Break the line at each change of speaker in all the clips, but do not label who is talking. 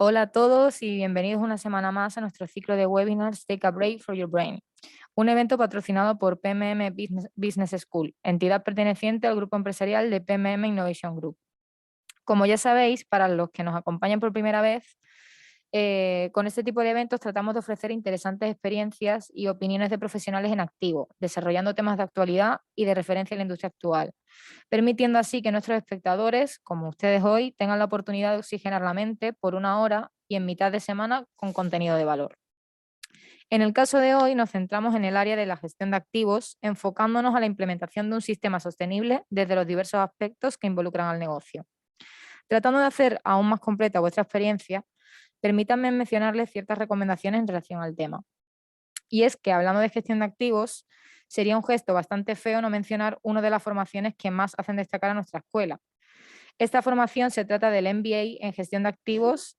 Hola a todos y bienvenidos una semana más a nuestro ciclo de webinars Take a Break for Your Brain, un evento patrocinado por PMM Business School, entidad perteneciente al grupo empresarial de PMM Innovation Group. Como ya sabéis, para los que nos acompañan por primera vez, con este tipo de eventos tratamos de ofrecer interesantes experiencias y opiniones de profesionales en activo, desarrollando temas de actualidad y de referencia en la industria actual, permitiendo así que nuestros espectadores, como ustedes hoy, tengan la oportunidad de oxigenar la mente por una hora y en mitad de semana con contenido de valor. En el caso de hoy nos centramos en el área de la gestión de activos, enfocándonos a la implementación de un sistema sostenible desde los diversos aspectos que involucran al negocio. Tratando de hacer aún más completa vuestra experiencia, permítanme mencionarles ciertas recomendaciones en relación al tema. Y es que, hablando de gestión de activos, sería un gesto bastante feo no mencionar una de las formaciones que más hacen destacar a nuestra escuela. Esta formación se trata del MBA en gestión de activos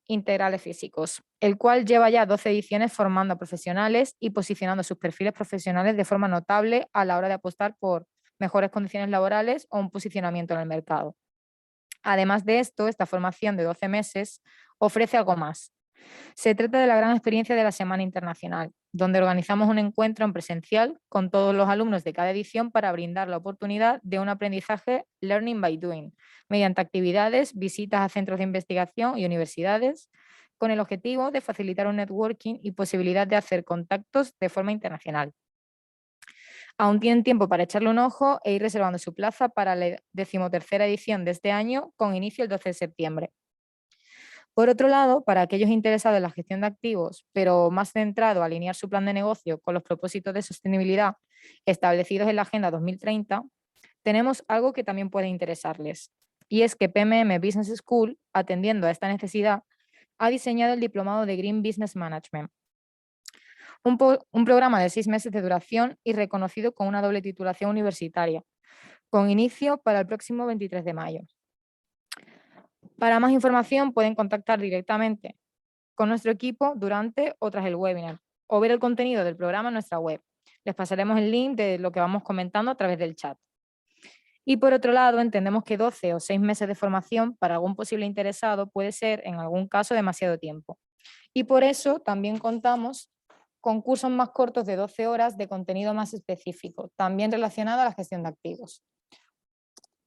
integrales físicos, el cual lleva ya 12 ediciones formando a profesionales y posicionando sus perfiles profesionales de forma notable a la hora de apostar por mejores condiciones laborales o un posicionamiento en el mercado. Además de esto, esta formación de 12 meses ofrece algo más. Se trata de la gran experiencia de la Semana Internacional, donde organizamos un encuentro en presencial con todos los alumnos de cada edición para brindar la oportunidad de un aprendizaje Learning by Doing, mediante actividades, visitas a centros de investigación y universidades, con el objetivo de facilitar un networking y posibilidad de hacer contactos de forma internacional. Aún tienen tiempo para echarle un ojo e ir reservando su plaza para la 13ª edición de este año, con inicio el 12 de septiembre. Por otro lado, para aquellos interesados en la gestión de activos, pero más centrado a alinear su plan de negocio con los propósitos de sostenibilidad establecidos en la Agenda 2030, tenemos algo que también puede interesarles. Y es que PMM Business School, atendiendo a esta necesidad, ha diseñado el Diplomado de Green Business Management, un programa de 6 meses de duración y reconocido con una doble titulación universitaria, con inicio para el próximo 23 de mayo. Para más información pueden contactar directamente con nuestro equipo durante o tras el webinar o ver el contenido del programa en nuestra web. Les pasaremos el link de lo que vamos comentando a través del chat. Y por otro lado, entendemos que 12 o 6 meses de formación para algún posible interesado puede ser en algún caso demasiado tiempo. Y por eso también contamos con cursos más cortos de 12 horas de contenido más específico, también relacionado a la gestión de activos.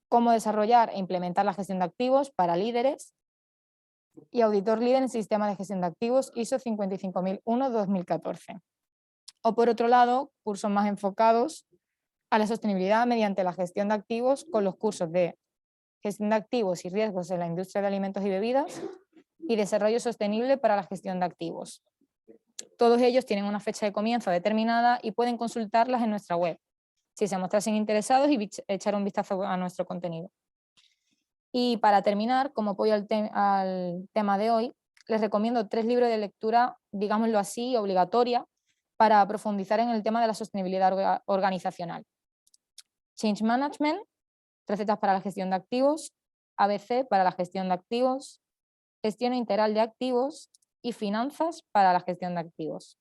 Cómo desarrollar e implementar la gestión de activos para líderes y auditor líder en sistema de gestión de activos ISO 55001-2014. O por otro lado, cursos más enfocados a la sostenibilidad mediante la gestión de activos con los cursos de gestión de activos y riesgos en la industria de alimentos y bebidas y desarrollo sostenible para la gestión de activos. Todos ellos tienen una fecha de comienzo determinada y pueden consultarlas en nuestra web, si se mostrasen interesados y echar un vistazo a nuestro contenido. Y para terminar, como apoyo al tema de hoy, les recomiendo 3 libros de lectura, digámoslo así, obligatoria, para profundizar en el tema de la sostenibilidad organizacional. Change Management, recetas para la gestión de activos, ABC para la gestión de activos, gestión integral de activos y finanzas para la gestión de activos.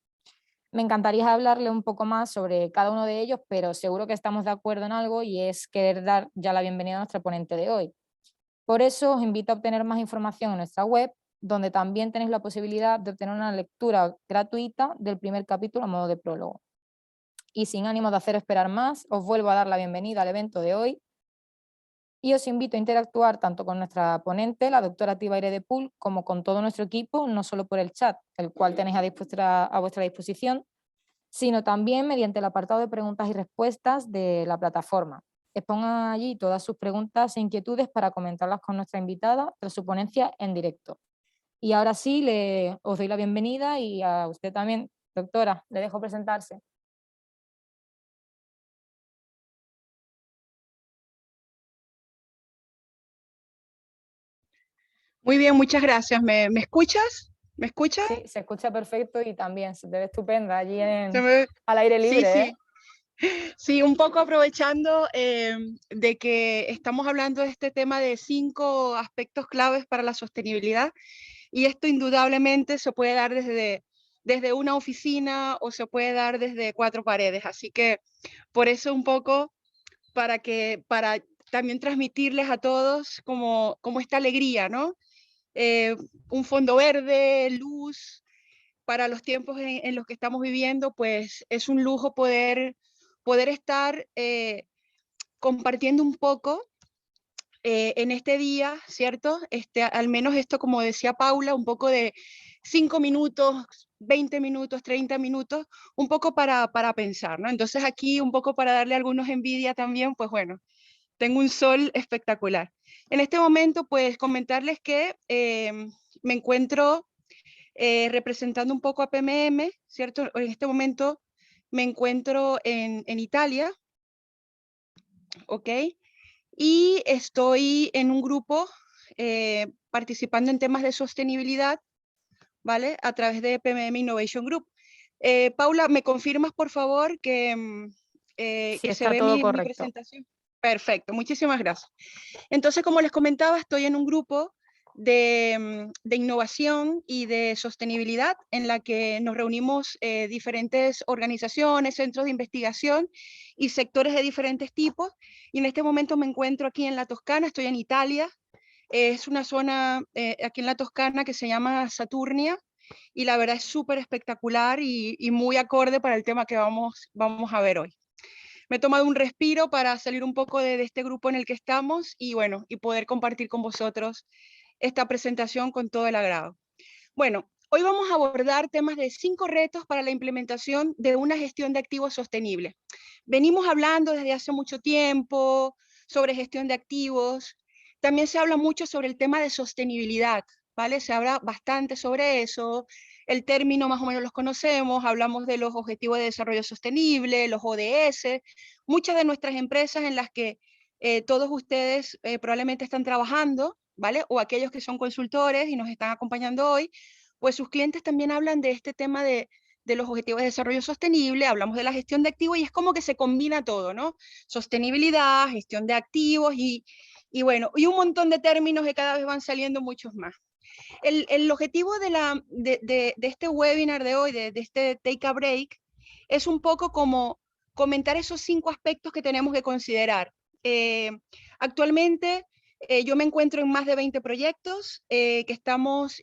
Me encantaría hablarle un poco más sobre cada uno de ellos, pero seguro que estamos de acuerdo en algo y es querer dar ya la bienvenida a nuestra ponente de hoy. Por eso os invito a obtener más información en nuestra web, donde también tenéis la posibilidad de obtener una lectura gratuita del primer capítulo a modo de prólogo. Y sin ánimo de hacer esperar más, os vuelvo a dar la bienvenida al evento de hoy y os invito a interactuar tanto con nuestra ponente, la doctora Tibaire de Pool, como con todo nuestro equipo, no solo por el chat, el cual tenéis a vuestra disposición, sino también mediante el apartado de preguntas y respuestas de la plataforma. Expongan allí todas sus preguntas e inquietudes para comentarlas con nuestra invitada tras su ponencia en directo. Y ahora sí, os doy la bienvenida y a usted también, doctora, le dejo presentarse.
Muy bien, muchas gracias. ¿Me escuchas? ¿Me escuchas?
Sí, se escucha perfecto y también se te ve estupenda allí
Se me-
al aire
Sí,
libre, ¿eh?
sí, sí, un poco aprovechando de que estamos hablando de este tema de 5 aspectos claves para la sostenibilidad y esto indudablemente se puede dar desde una oficina o se puede dar desde 4 paredes. Así que por eso un poco para también transmitirles a todos como esta alegría, ¿no? un fondo verde, luz, para los tiempos en los que estamos viviendo, pues es un lujo poder estar compartiendo un poco en este día, ¿cierto? Al menos esto, como decía Paula, un poco de 5 minutos, 20 minutos, 30 minutos, un poco para pensar, ¿no? Entonces aquí un poco para darle a algunos envidia también, pues bueno, tengo un sol espectacular. En este momento, pues comentarles que me encuentro representando un poco a PMM, ¿cierto? En este momento me encuentro en Italia, ¿ok? Y estoy en un grupo participando en temas de sostenibilidad, ¿vale? A través de PMM Innovation Group. Paula, ¿me confirmas, por favor,
Sí,
que se
está
ve
todo
mi
correcto.
presentación? Perfecto, muchísimas gracias. Entonces, como les comentaba, estoy en un grupo de innovación y de sostenibilidad en la que nos reunimos diferentes organizaciones, centros de investigación y sectores de diferentes tipos. Y en este momento me encuentro aquí en la Toscana, estoy en Italia. Es una zona aquí en la Toscana que se llama Saturnia y la verdad es súper espectacular y muy acorde para el tema que vamos a ver hoy. Me he tomado un respiro para salir un poco de este grupo en el que estamos y bueno, y poder compartir con vosotros esta presentación con todo el agrado. Bueno, hoy vamos a abordar temas de 5 retos para la implementación de una gestión de activos sostenible. Venimos hablando desde hace mucho tiempo sobre gestión de activos. También se habla mucho sobre el tema de sostenibilidad, ¿vale? Se habla bastante sobre eso. El término más o menos los conocemos, hablamos de los Objetivos de Desarrollo Sostenible, los ODS. Muchas de nuestras empresas en las que todos ustedes probablemente están trabajando, ¿vale? O aquellos que son consultores y nos están acompañando hoy, pues sus clientes también hablan de este tema de los Objetivos de Desarrollo Sostenible, hablamos de la gestión de activos y es como que se combina todo, ¿no? Sostenibilidad, gestión de activos y bueno, y un montón de términos que cada vez van saliendo muchos más. El objetivo de este webinar de hoy, de este Take a Break, es un poco como comentar esos 5 aspectos que tenemos que considerar. Actualmente yo me encuentro en más de 20 proyectos que estamos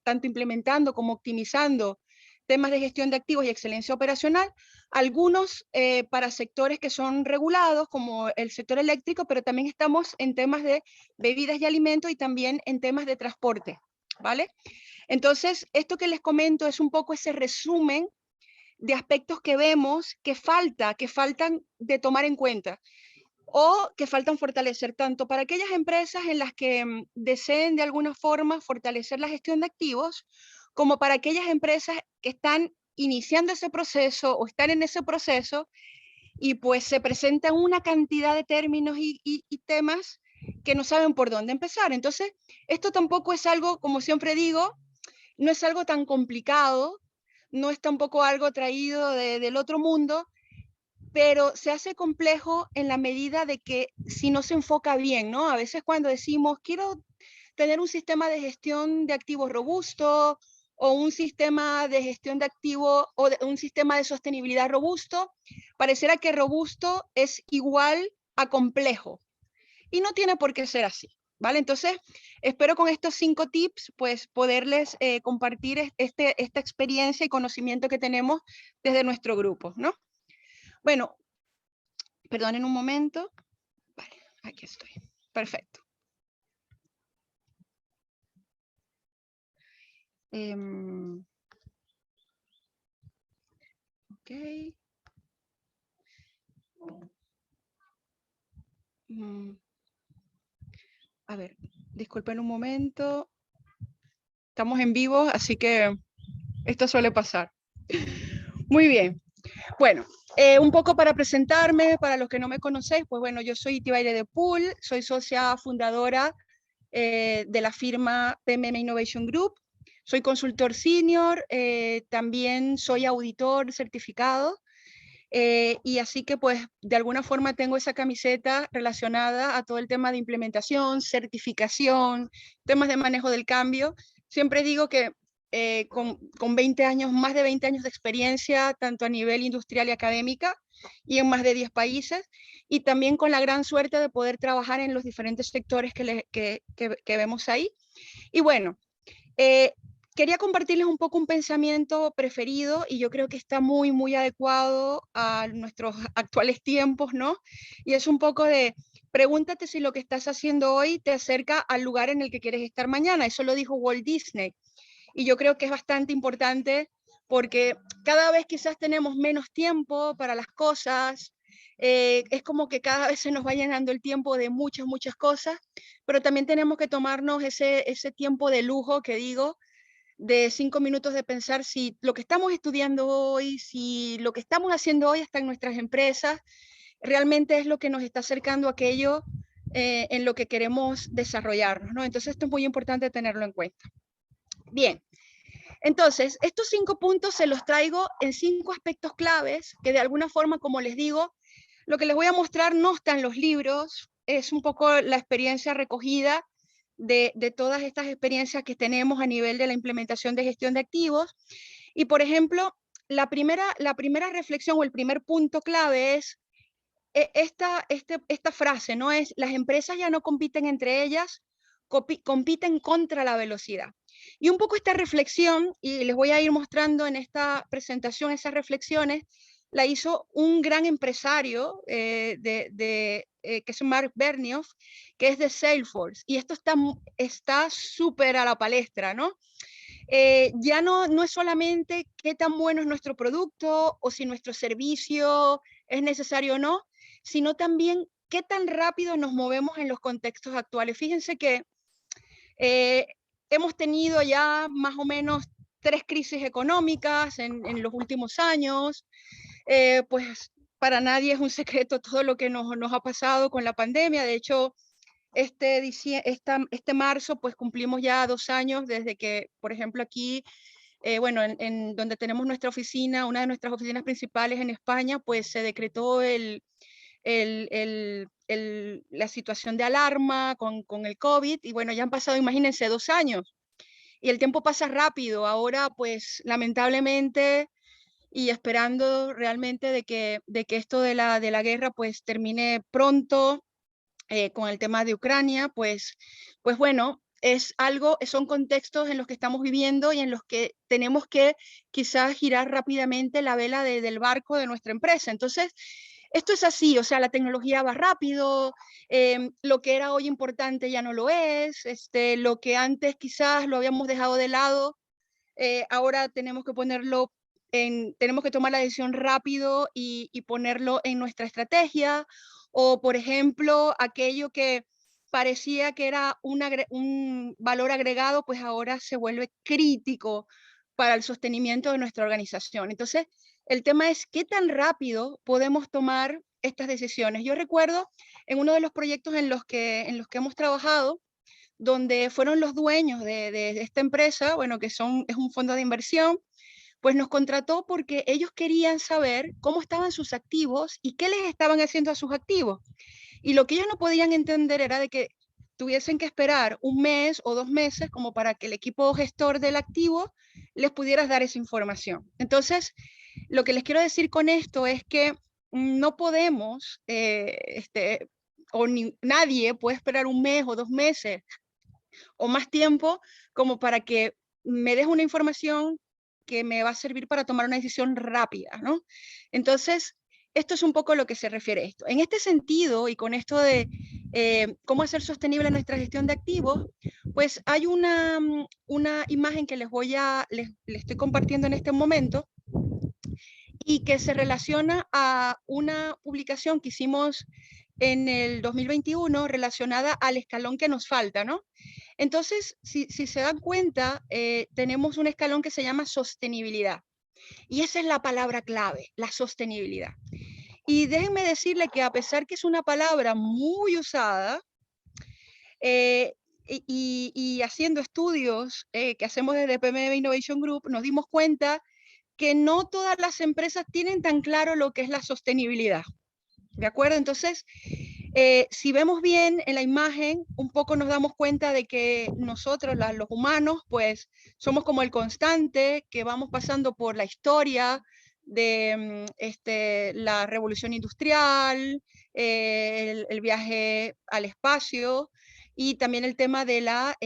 tanto implementando como optimizando temas de gestión de activos y excelencia operacional, algunos para sectores que son regulados, como el sector eléctrico, pero también estamos en temas de bebidas y alimentos y también en temas de transporte, ¿vale? Entonces, esto que les comento es un poco ese resumen de aspectos que vemos que faltan de tomar en cuenta o que faltan fortalecer tanto para aquellas empresas en las que deseen de alguna forma fortalecer la gestión de activos, como para aquellas empresas que están iniciando ese proceso o están en ese proceso y pues se presentan una cantidad de términos y temas que no saben por dónde empezar. Entonces, esto tampoco es algo, como siempre digo, no es algo tan complicado, no es tampoco algo traído del otro mundo, pero se hace complejo en la medida de que si no se enfoca bien, ¿no? A veces cuando decimos, quiero tener un sistema de gestión de activos robusto o un sistema de gestión de activos o un sistema de sostenibilidad robusto, pareciera que robusto es igual a complejo y no tiene por qué ser así, ¿vale? Entonces, espero con estos 5 tips, pues, poderles compartir esta experiencia y conocimiento que tenemos desde nuestro grupo, ¿no? Bueno, perdonen un momento. Vale, aquí estoy. Perfecto. Ok. A ver, disculpen un momento. Estamos en vivo, así que esto suele pasar. Muy bien. Bueno, un poco para presentarme, para los que no me conocéis, pues bueno, yo soy Itibaire de Pool, soy socia fundadora de la firma PMM Innovation Group, soy consultor senior, también soy auditor certificado, y así que pues de alguna forma tengo esa camiseta relacionada a todo el tema de implementación, certificación, temas de manejo del cambio. Siempre digo que con 20 años, más de 20 años de experiencia, tanto a nivel industrial y académica, y en más de 10 países, y también con la gran suerte de poder trabajar en los diferentes sectores que vemos ahí. Y bueno, quería compartirles un poco un pensamiento preferido, y yo creo que está muy, muy adecuado a nuestros actuales tiempos, ¿no? Y es un poco de, pregúntate si lo que estás haciendo hoy te acerca al lugar en el que quieres estar mañana. Eso lo dijo Walt Disney. Y yo creo que es bastante importante porque cada vez quizás tenemos menos tiempo para las cosas, es como que cada vez se nos va llenando el tiempo de muchas, muchas cosas, pero también tenemos que tomarnos ese tiempo de lujo que digo, de 5 minutos de pensar si lo que estamos estudiando hoy, si lo que estamos haciendo hoy está en nuestras empresas, realmente es lo que nos está acercando a aquello en lo que queremos desarrollarnos, ¿no? Entonces esto es muy importante tenerlo en cuenta. Bien, entonces, estos 5 puntos se los traigo en 5 aspectos claves que de alguna forma, como les digo, lo que les voy a mostrar no está en los libros, es un poco la experiencia recogida de todas estas experiencias que tenemos a nivel de la implementación de gestión de activos. Y, por ejemplo, la primera reflexión o el primer punto clave es esta frase, ¿no? Es, las empresas ya no compiten entre ellas, compiten contra la velocidad. Y un poco esta reflexión, y les voy a ir mostrando en esta presentación esas reflexiones, la hizo un gran empresario que es Mark Benioff, que es de Salesforce. Y esto está súper a la palestra, ¿no? Ya no es solamente qué tan bueno es nuestro producto o si nuestro servicio es necesario o no, sino también qué tan rápido nos movemos en los contextos actuales. Fíjense que hemos tenido ya más o menos 3 crisis económicas en los últimos años, pues para nadie es un secreto todo lo que nos ha pasado con la pandemia. De hecho, este marzo pues cumplimos ya 2 años desde que, por ejemplo, aquí, bueno, en donde tenemos nuestra oficina, una de nuestras oficinas principales en España, pues se decretó la situación de alarma con el COVID, y bueno, ya han pasado, imagínense, 2 años, y el tiempo pasa rápido. Ahora, pues, lamentablemente, y esperando realmente de que esto de la guerra, pues, termine pronto, con el tema de Ucrania, pues bueno, son contextos en los que estamos viviendo y en los que tenemos que quizás girar rápidamente la vela del barco de nuestra empresa. Entonces, esto es así, o sea, la tecnología va rápido, lo que era hoy importante ya no lo es, lo que antes quizás lo habíamos dejado de lado, ahora tenemos que tenemos que tomar la decisión rápido y ponerlo en nuestra estrategia. O, por ejemplo, aquello que parecía que era un valor agregado, pues ahora se vuelve crítico para el sostenimiento de nuestra organización. Entonces, el tema es qué tan rápido podemos tomar estas decisiones. Yo recuerdo en uno de los proyectos en los que hemos trabajado, donde fueron los dueños de esta empresa, bueno, es un fondo de inversión, pues nos contrató porque ellos querían saber cómo estaban sus activos y qué les estaban haciendo a sus activos. Y lo que ellos no podían entender era de que tuviesen que esperar 1 mes o 2 meses como para que el equipo gestor del activo les pudiera dar esa información. Entonces, lo que les quiero decir con esto es que no podemos, nadie puede esperar 1 mes o 2 meses o más tiempo como para que me des una información que me va a servir para tomar una decisión rápida, ¿no? Entonces, esto es un poco lo que se refiere a esto. En este sentido, y con esto de cómo hacer sostenible nuestra gestión de activos, pues hay una imagen que les estoy compartiendo en este momento, y que se relaciona a una publicación que hicimos en el 2021 relacionada al escalón que nos falta, ¿no? Entonces, si se dan cuenta, tenemos un escalón que se llama sostenibilidad. Y esa es la palabra clave, la sostenibilidad. Y déjenme decirle que a pesar que es una palabra muy usada, y haciendo estudios que hacemos desde PMM Innovation Group, nos dimos cuenta que no todas las empresas tienen tan claro lo que es la sostenibilidad. ¿De acuerdo? Entonces, Si vemos bien en la imagen, un poco nos damos cuenta de que nosotros, los humanos, pues somos como el constante que vamos pasando por la historia de la revolución industrial, el viaje al espacio y también el tema de la,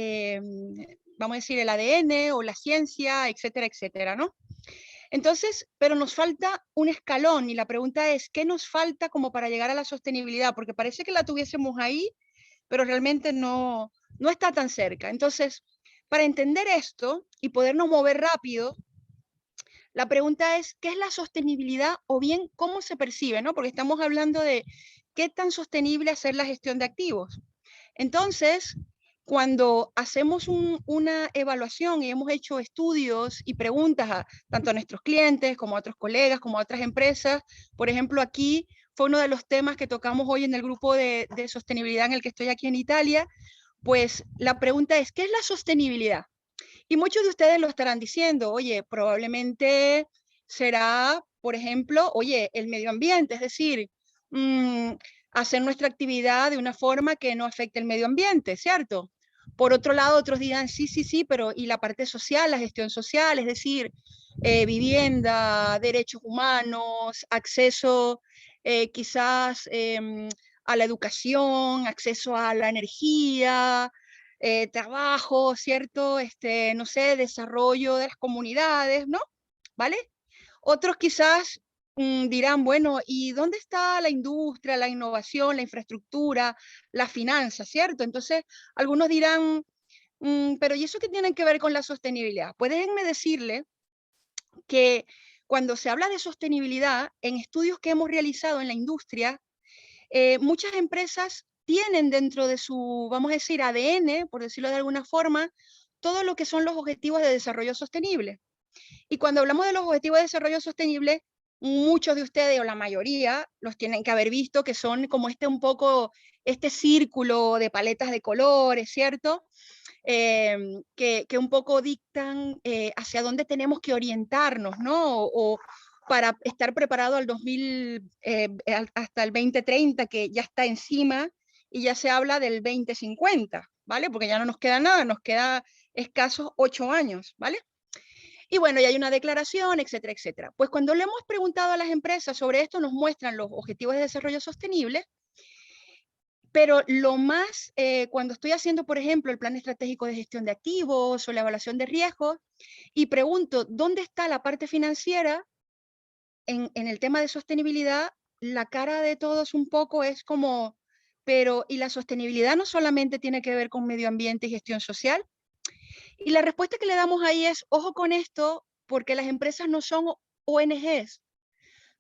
vamos a decir, el ADN o la ciencia, etcétera, etcétera, ¿no? Entonces, pero nos falta un escalón y la pregunta es, ¿qué nos falta como para llegar a la sostenibilidad? Porque parece que la tuviésemos ahí, pero realmente no está tan cerca. Entonces, para entender esto y podernos mover rápido, la pregunta es, ¿qué es la sostenibilidad o bien cómo se percibe? ¿No? Porque estamos hablando de qué tan sostenible hacer la gestión de activos. Entonces, cuando hacemos una evaluación y hemos hecho estudios y preguntas tanto a nuestros clientes como a otros colegas, como a otras empresas, por ejemplo, aquí fue uno de los temas que tocamos hoy en el grupo de sostenibilidad en el que estoy aquí en Italia, pues la pregunta es, ¿qué es la sostenibilidad? Y muchos de ustedes lo estarán diciendo, oye, probablemente será, por ejemplo, oye, el medio ambiente, es decir, hacer nuestra actividad de una forma que no afecte el medio ambiente, ¿cierto? Por otro lado, otros dirán, sí, sí, sí, pero ¿y la parte social, la gestión social? Es decir, vivienda, derechos humanos, acceso quizás a la educación, acceso a la energía, trabajo, ¿cierto? No sé, desarrollo de las comunidades, ¿no? ¿Vale? Otros quizás dirán, bueno, ¿y dónde está la industria, la innovación, la infraestructura, la finanza, ¿cierto? Entonces, algunos dirán, pero ¿y eso qué tiene que ver con la sostenibilidad? Pues déjenme decirle que cuando se habla de sostenibilidad, en estudios que hemos realizado en la industria, muchas empresas tienen dentro de su, vamos a decir, ADN, por decirlo de alguna forma, todo lo que son los objetivos de desarrollo sostenible. Y cuando hablamos de los objetivos de desarrollo sostenible, muchos de ustedes o la mayoría los tienen que haber visto, que son como un poco, este círculo de paletas de colores, ¿cierto? Que un poco dictan hacia dónde tenemos que orientarnos, ¿no? O para estar preparado al 2000, hasta el 2030, que ya está encima, y ya se habla del 2050, ¿vale? Porque ya no nos queda nada, nos queda escasos 8 años, ¿vale? Y bueno, y hay una declaración, etcétera, etcétera. Pues cuando le hemos preguntado a las empresas sobre esto, nos muestran los objetivos de desarrollo sostenible, pero lo más, cuando estoy haciendo, por ejemplo, el plan estratégico de gestión de activos o la evaluación de riesgos, y pregunto, ¿dónde está la parte financiera en el tema de sostenibilidad? La cara de todos un poco es como, pero ¿y la sostenibilidad no solamente tiene que ver con medio ambiente y gestión social? Y la respuesta que le damos ahí es, ojo con esto, porque las empresas no son ONGs,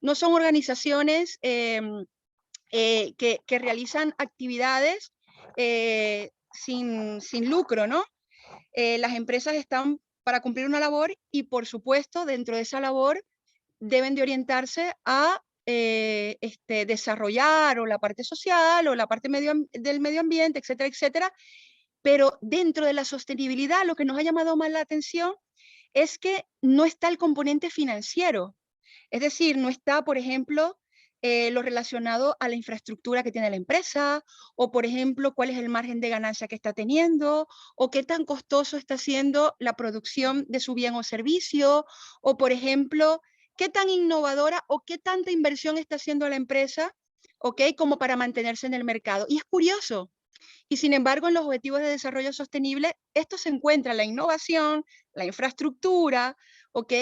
no son organizaciones que realizan actividades sin lucro, ¿no? Las empresas están para cumplir una labor y, por supuesto, dentro de esa labor deben de orientarse a desarrollar o la parte social o la parte del medio ambiente, etcétera, etcétera. Pero dentro de la sostenibilidad, lo que nos ha llamado más la atención es que no está el componente financiero. Es decir, no está, por ejemplo, lo relacionado a la infraestructura que tiene la empresa, o por ejemplo, cuál es el margen de ganancia que está teniendo, o qué tan costoso está siendo la producción de su bien o servicio, o por ejemplo, qué tan innovadora o qué tanta inversión está haciendo la empresa, ¿ok? Como para mantenerse en el mercado. Y es curioso, y sin embargo, en los Objetivos de Desarrollo Sostenible, esto se encuentra la innovación, la infraestructura, ¿ok?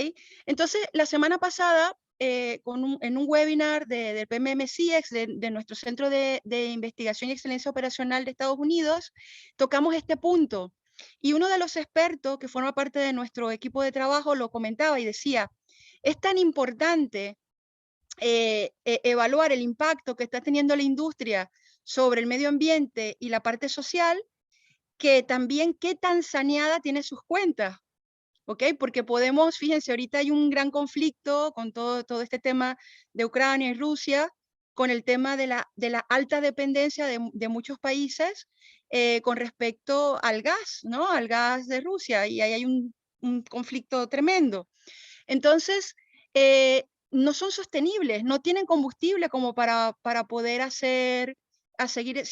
Entonces, la semana pasada, en un webinar del PMMCX, de nuestro Centro de Investigación y Excelencia Operacional de Estados Unidos, tocamos este punto. Y uno de los expertos que forma parte de nuestro equipo de trabajo lo comentaba y decía, es tan importante evaluar el impacto que está teniendo la industria sobre el medio ambiente y la parte social, que también qué tan saneada tiene sus cuentas, ¿ok? Porque podemos, fíjense, ahorita hay un gran conflicto con todo este tema de Ucrania y Rusia, con el tema de la alta dependencia de muchos países con respecto al gas, ¿no? Al gas de Rusia, y ahí hay un conflicto tremendo. Entonces, no son sostenibles, no tienen combustible como para poder hacer a seguir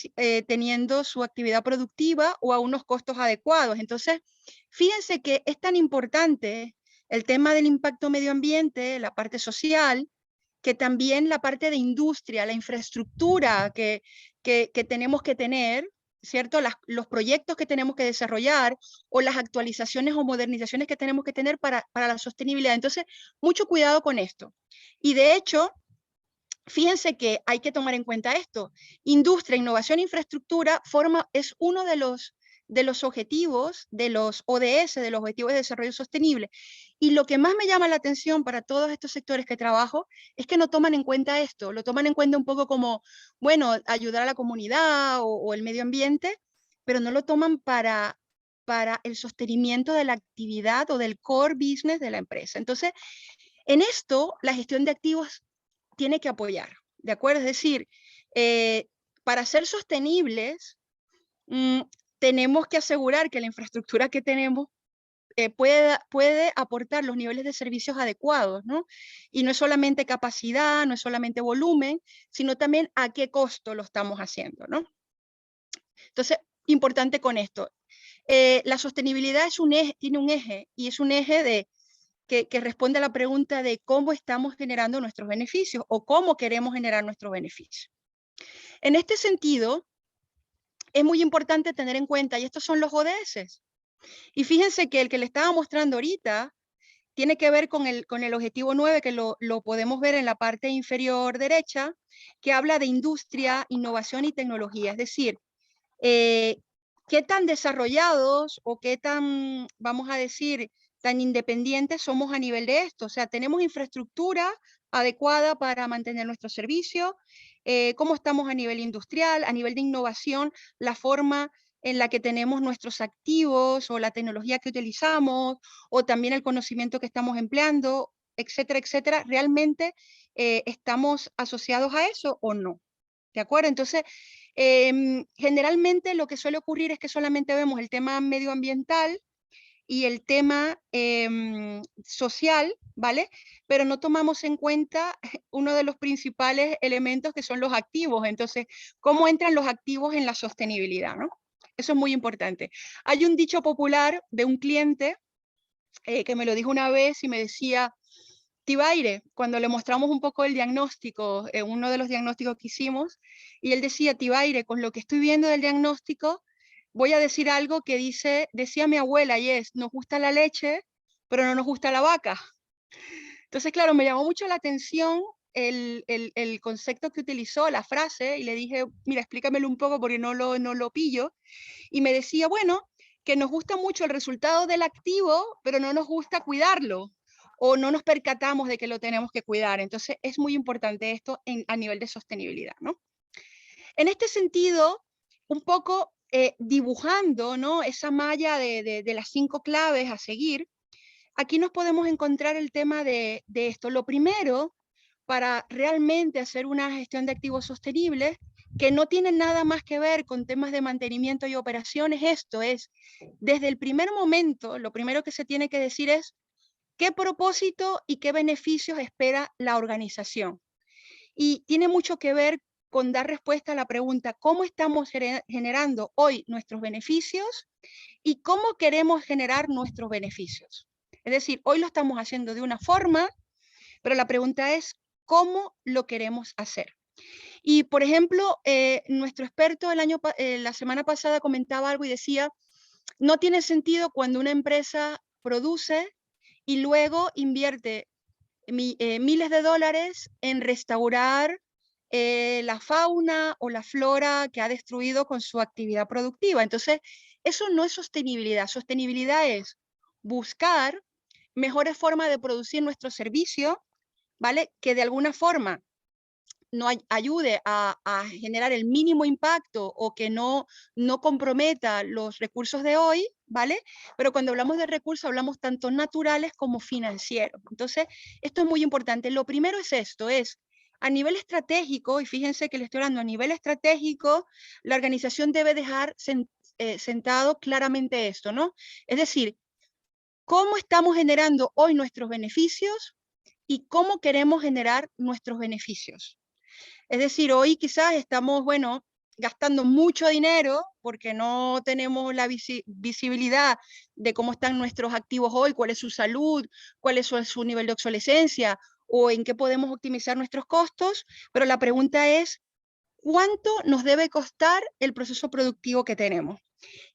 teniendo su actividad productiva o a unos costos adecuados. Entonces, fíjense que es tan importante el tema del impacto medio ambiente, la parte social, que también la parte de industria, la infraestructura que tenemos que tener, ¿cierto? Los proyectos que tenemos que desarrollar o las actualizaciones o modernizaciones que tenemos que tener para la sostenibilidad. Entonces, mucho cuidado con esto. Y de hecho, fíjense que hay que tomar en cuenta esto. Industria, innovación e infraestructura es uno de los objetivos, de los ODS, de los Objetivos de Desarrollo Sostenible. Y lo que más me llama la atención para todos estos sectores que trabajo es que no toman en cuenta esto, lo toman en cuenta un poco como, bueno, ayudar a la comunidad o el medio ambiente, pero no lo toman para el sostenimiento de la actividad o del core business de la empresa. Entonces, en esto, la gestión de activos tiene que apoyar, ¿de acuerdo? Es decir, para ser sostenibles, tenemos que asegurar que la infraestructura que tenemos puede aportar los niveles de servicios adecuados, ¿no? Y no es solamente capacidad, no es solamente volumen, sino también a qué costo lo estamos haciendo, ¿no? Entonces, importante con esto. La sostenibilidad tiene un eje, y es un eje que responde a la pregunta de cómo estamos generando nuestros beneficios o cómo queremos generar nuestros beneficios. En este sentido, es muy importante tener en cuenta, y estos son los ODS, y fíjense que el que le estaba mostrando ahorita tiene que ver con el objetivo 9, que lo podemos ver en la parte inferior derecha, que habla de industria, innovación y tecnología, es decir, qué tan desarrollados o qué tan, vamos a decir, tan independientes somos a nivel de esto. O sea, tenemos infraestructura adecuada para mantener nuestro servicio, cómo estamos a nivel industrial, a nivel de innovación, la forma en la que tenemos nuestros activos o la tecnología que utilizamos o también el conocimiento que estamos empleando, etcétera, etcétera. ¿Realmente estamos asociados a eso o no? ¿De acuerdo? Entonces, generalmente lo que suele ocurrir es que solamente vemos el tema medioambiental y el tema social, ¿vale? Pero no tomamos en cuenta uno de los principales elementos que son los activos. Entonces, ¿cómo entran los activos en la sostenibilidad, no? Eso es muy importante. Hay un dicho popular de un cliente que me lo dijo una vez y me decía, Tibaire, cuando le mostramos un poco el diagnóstico, uno de los diagnósticos que hicimos, y él decía, Tibaire, con lo que estoy viendo del diagnóstico, voy a decir algo que decía mi abuela, y es, nos gusta la leche, pero no nos gusta la vaca. Entonces, claro, me llamó mucho la atención el concepto que utilizó, la frase, y le dije, mira, explícamelo un poco porque no lo pillo. Y me decía, bueno, que nos gusta mucho el resultado del activo, pero no nos gusta cuidarlo o no nos percatamos de que lo tenemos que cuidar. Entonces, es muy importante esto a nivel de sostenibilidad, ¿no? En este sentido, un poco dibujando, ¿no?, esa malla de las 5 claves a seguir, aquí nos podemos encontrar el tema de esto. Lo primero, para realmente hacer una gestión de activos sostenibles, que no tienen nada más que ver con temas de mantenimiento y operaciones, esto es, desde el primer momento, lo primero que se tiene que decir es qué propósito y qué beneficios espera la organización. Y tiene mucho que ver con dar respuesta a la pregunta, ¿cómo estamos generando hoy nuestros beneficios y cómo queremos generar nuestros beneficios? Es decir, hoy lo estamos haciendo de una forma, pero la pregunta es, ¿cómo lo queremos hacer? Y, por ejemplo, nuestro experto la semana pasada comentaba algo y decía, no tiene sentido cuando una empresa produce y luego invierte miles de dólares en restaurar la fauna o la flora que ha destruido con su actividad productiva. Entonces, eso no es sostenibilidad. Sostenibilidad es buscar mejores formas de producir nuestro servicio, ¿vale? Que de alguna forma no ayude a generar el mínimo impacto o que no comprometa los recursos de hoy, ¿vale? Pero cuando hablamos de recursos hablamos tanto naturales como financieros. Entonces, esto es muy importante. Lo primero es esto, es a nivel estratégico, y fíjense que le estoy hablando a nivel estratégico, la organización debe dejar sentado claramente esto, ¿no? Es decir, ¿cómo estamos generando hoy nuestros beneficios y cómo queremos generar nuestros beneficios? Es decir, hoy quizás estamos, bueno, gastando mucho dinero porque no tenemos la visibilidad de cómo están nuestros activos hoy, cuál es su salud, cuál es su nivel de obsolescencia o en qué podemos optimizar nuestros costos, pero la pregunta es, ¿cuánto nos debe costar el proceso productivo que tenemos?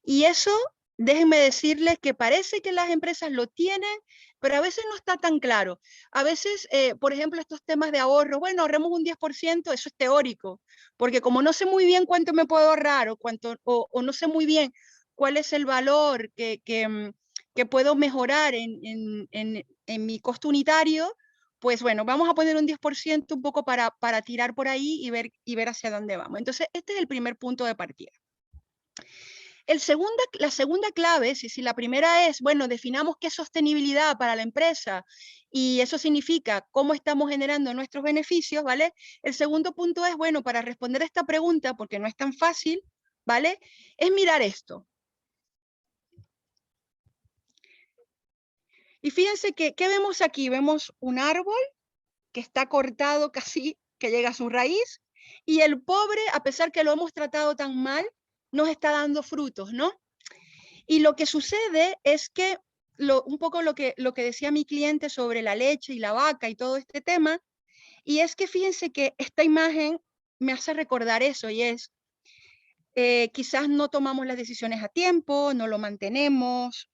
Y eso, déjenme decirles que parece que las empresas lo tienen, pero a veces no está tan claro. A veces, por ejemplo, estos temas de ahorro, bueno, ahorremos un 10%, eso es teórico, porque como no sé muy bien cuánto me puedo ahorrar o no sé muy bien cuál es el valor que puedo mejorar en mi costo unitario, pues bueno, vamos a poner un 10% un poco para tirar por ahí y ver hacia dónde vamos. Entonces, este es el primer punto de partida. La segunda clave, si la primera es, bueno, definamos qué es sostenibilidad para la empresa y eso significa cómo estamos generando nuestros beneficios, ¿vale? El segundo punto es, bueno, para responder a esta pregunta, porque no es tan fácil, ¿vale? Es mirar esto. Y fíjense que, ¿qué vemos aquí? Vemos un árbol que está cortado casi, que llega a su raíz, y el pobre, a pesar que lo hemos tratado tan mal, nos está dando frutos, ¿no? Y lo que sucede es que un poco lo que decía mi cliente sobre la leche y la vaca y todo este tema, y es que fíjense que esta imagen me hace recordar eso, y es, quizás no tomamos las decisiones a tiempo, no lo mantenemos,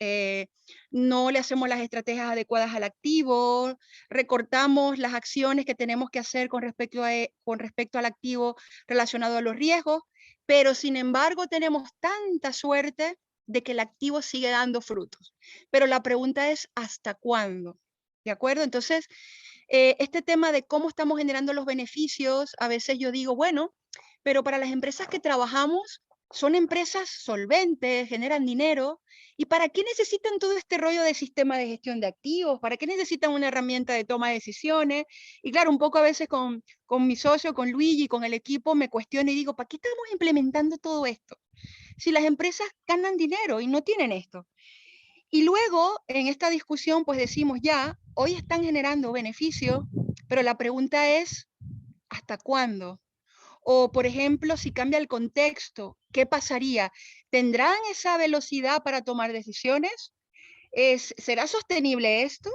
no le hacemos las estrategias adecuadas al activo, recortamos las acciones que tenemos que hacer con respecto al activo relacionado a los riesgos, pero sin embargo tenemos tanta suerte de que el activo sigue dando frutos. Pero la pregunta es, ¿hasta cuándo? ¿De acuerdo? Entonces, este tema de cómo estamos generando los beneficios, a veces yo digo, bueno, pero para las empresas que trabajamos, son empresas solventes, generan dinero, ¿y para qué necesitan todo este rollo de sistema de gestión de activos? ¿Para qué necesitan una herramienta de toma de decisiones? Y claro, un poco a veces con mi socio, con Luigi, con el equipo, me cuestiono y digo, ¿para qué estamos implementando todo esto? Si las empresas ganan dinero y no tienen esto. Y luego, en esta discusión, pues decimos ya, hoy están generando beneficios, pero la pregunta es, ¿hasta cuándo? O, por ejemplo, si cambia el contexto, ¿qué pasaría? ¿Tendrán esa velocidad para tomar decisiones? ¿Será sostenible esto?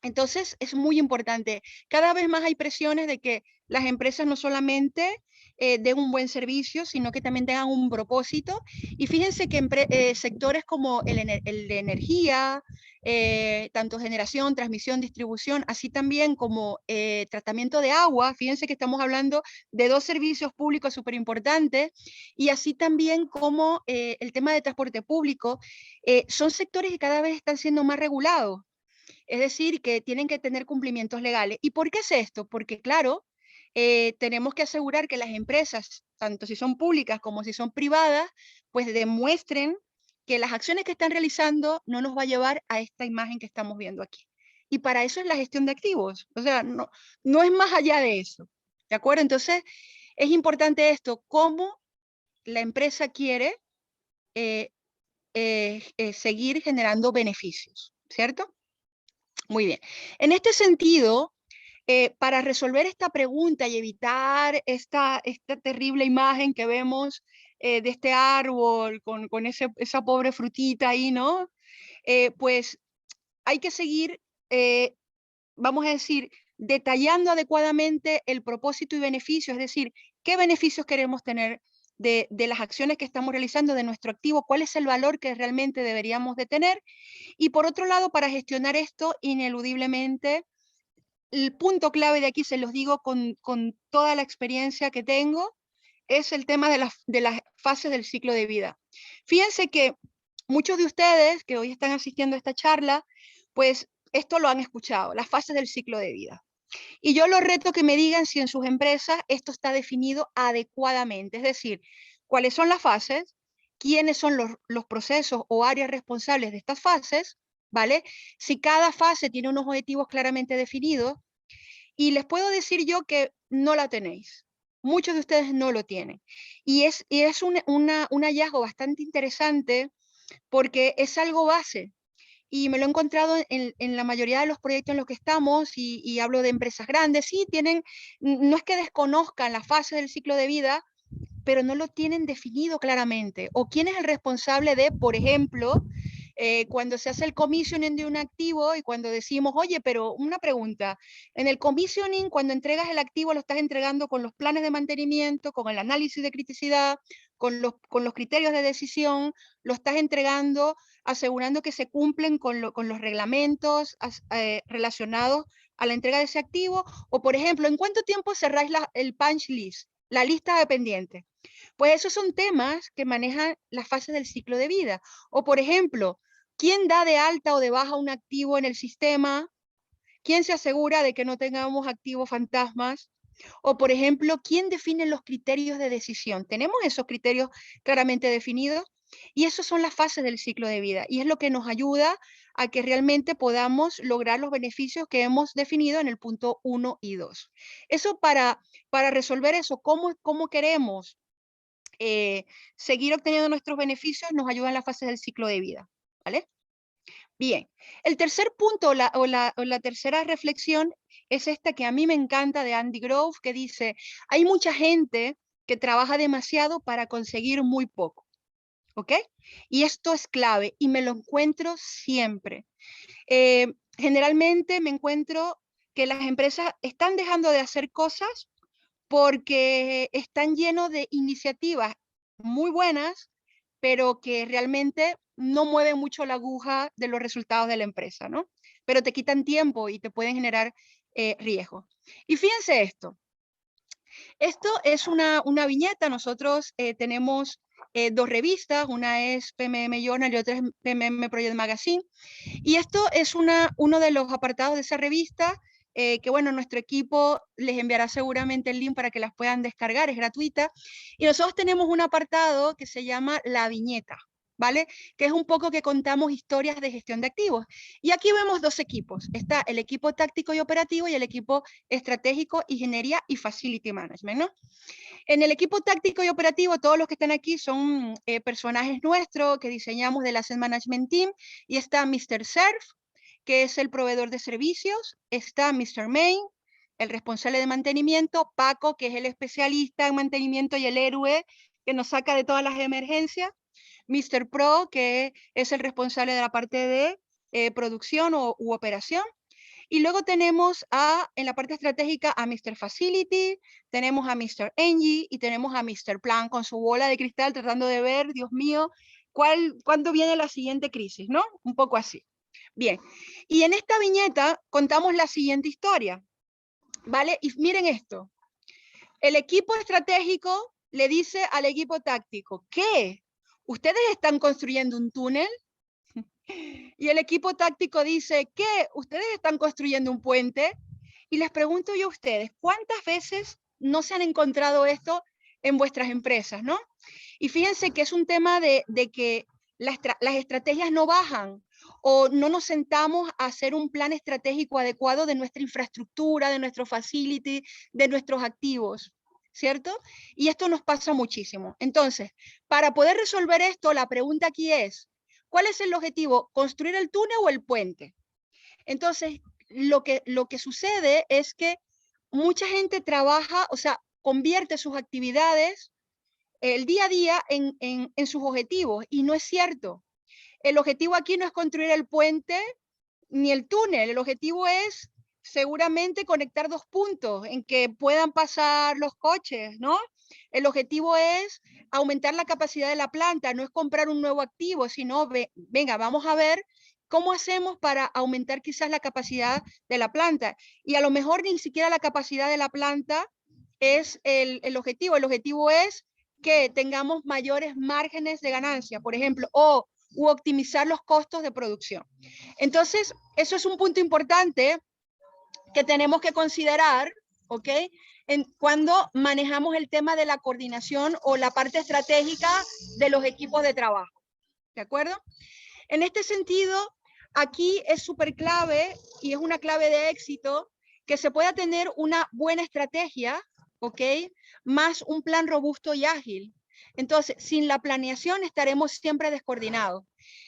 Entonces, es muy importante. Cada vez más hay presiones de que las empresas no solamente den un buen servicio, sino que también tengan un propósito. Y fíjense que sectores como el de energía, tanto generación, transmisión, distribución, así también como tratamiento de agua, fíjense que estamos hablando de dos servicios públicos súper importantes, y así también como el tema de transporte público, son sectores que cada vez están siendo más regulados. Es decir, que tienen que tener cumplimientos legales. ¿Y por qué es esto? Porque, claro, tenemos que asegurar que las empresas, tanto si son públicas como si son privadas, pues demuestren que las acciones que están realizando no nos va a llevar a esta imagen que estamos viendo aquí. Y para eso es la gestión de activos. O sea, no es más allá de eso. ¿De acuerdo? Entonces, es importante esto, cómo la empresa quiere eh, seguir generando beneficios, ¿cierto? Muy bien. En este sentido, para resolver esta pregunta y evitar esta terrible imagen que vemos de este árbol con esa pobre frutita ahí, ¿no? Pues hay que seguir, vamos a decir, detallando adecuadamente el propósito y beneficio, es decir, qué beneficios queremos tener de las acciones que estamos realizando, de nuestro activo, cuál es el valor que realmente deberíamos de tener. Y por otro lado, para gestionar esto, ineludiblemente, el punto clave de aquí, se los digo con toda la experiencia que tengo, es el tema de las fases del ciclo de vida. Fíjense que muchos de ustedes que hoy están asistiendo a esta charla, pues esto lo han escuchado, las fases del ciclo de vida. Y yo los reto que me digan si en sus empresas esto está definido adecuadamente, es decir, cuáles son las fases, quiénes son los procesos o áreas responsables de estas fases, ¿vale? Si cada fase tiene unos objetivos claramente definidos, y les puedo decir yo que no la tenéis. Muchos de ustedes no lo tienen. Y es un hallazgo bastante interesante porque es algo base. Y me lo he encontrado en la mayoría de los proyectos en los que estamos, y hablo de empresas grandes, sí, tienen, no es que desconozcan la fase del ciclo de vida, pero no lo tienen definido claramente. O quién es el responsable de, por ejemplo, cuando se hace el commissioning de un activo y cuando decimos, oye, pero una pregunta, en el commissioning, cuando entregas el activo, lo estás entregando con los planes de mantenimiento, con el análisis de criticidad, con los criterios de decisión, lo estás entregando asegurando que se cumplen con los reglamentos relacionados a la entrega de ese activo, o por ejemplo, ¿en cuánto tiempo cerráis el punch list, la lista de pendientes? Pues esos son temas que manejan las fases del ciclo de vida. O por ejemplo, ¿quién da de alta o de baja un activo en el sistema? ¿Quién se asegura de que no tengamos activos fantasmas? O por ejemplo, ¿quién define los criterios de decisión? ¿Tenemos esos criterios claramente definidos? Y esas son las fases del ciclo de vida. Y es lo que nos ayuda a que realmente podamos lograr los beneficios que hemos definido en el punto 1 y 2. Eso para resolver eso, ¿cómo queremos seguir obteniendo nuestros beneficios? Nos ayuda en las fases del ciclo de vida, ¿vale? Bien, el tercer punto o la tercera reflexión es esta que a mí me encanta de Andy Grove, que dice, hay mucha gente que trabaja demasiado para conseguir muy poco, ¿ok? Y esto es clave y me lo encuentro siempre. Generalmente me encuentro que las empresas están dejando de hacer cosas porque están llenos de iniciativas muy buenas, pero que realmente no mueven mucho la aguja de los resultados de la empresa, ¿no? Pero te quitan tiempo y te pueden generar riesgo. Y fíjense esto. Esto es una viñeta. Nosotros tenemos dos revistas. Una es PMM Journal y otra es PMM Project Magazine. Y esto es uno de los apartados de esa revista que bueno, nuestro equipo les enviará seguramente el link para que las puedan descargar, es gratuita. Y nosotros tenemos un apartado que se llama La Viñeta, ¿vale? Que es un poco que contamos historias de gestión de activos. Y aquí vemos dos equipos. Está el equipo táctico y operativo y el equipo estratégico, ingeniería y facility management, ¿no? En el equipo táctico y operativo, todos los que están aquí son personajes nuestros que diseñamos del Asset Management Team, y está Mr. Surf, que es el proveedor de servicios, está Mr. Main, el responsable de mantenimiento, Paco, que es el especialista en mantenimiento y el héroe que nos saca de todas las emergencias, Mr. Pro, que es el responsable de la parte de producción u operación. Y luego tenemos en la parte estratégica a Mr. Facility, tenemos a Mr. Engie y tenemos a Mr. Plan con su bola de cristal tratando de ver, Dios mío, cuándo viene la siguiente crisis, ¿no? Un poco así. Bien, y en esta viñeta contamos la siguiente historia, ¿vale? Y miren esto. El equipo estratégico le dice al equipo táctico, ¿qué? ¿Ustedes están construyendo un túnel? Y el equipo táctico dice, ¿qué? ¿Ustedes están construyendo un puente? Y les pregunto yo a ustedes, ¿cuántas veces no se han encontrado esto en vuestras empresas, no? Y fíjense que es un tema de que las estrategias no bajan o no nos sentamos a hacer un plan estratégico adecuado de nuestra infraestructura, de nuestro facility, de nuestros activos, ¿cierto? Y esto nos pasa muchísimo. Entonces, para poder resolver esto, la pregunta aquí es, ¿cuál es el objetivo? ¿Construir el túnel o el puente? Entonces, lo que sucede es que mucha gente trabaja, o sea, convierte sus actividades el día a día en sus objetivos, y no es cierto. El objetivo aquí no es construir el puente ni el túnel, el objetivo es seguramente conectar dos puntos en que puedan pasar los coches, ¿no? El objetivo es aumentar la capacidad de la planta, no es comprar un nuevo activo, sino, venga, vamos a ver cómo hacemos para aumentar quizás la capacidad de la planta. Y a lo mejor ni siquiera la capacidad de la planta es el objetivo es que tengamos mayores márgenes de ganancia, por ejemplo, u optimizar los costos de producción. Entonces, eso es un punto importante que tenemos que considerar, ¿ok? Cuando manejamos el tema de la coordinación o la parte estratégica de los equipos de trabajo, ¿de acuerdo? En este sentido, aquí es súper clave y es una clave de éxito que se pueda tener una buena estrategia, ¿ok? Más un plan robusto y ágil. Entonces, sin la planeación estaremos siempre descoordinados.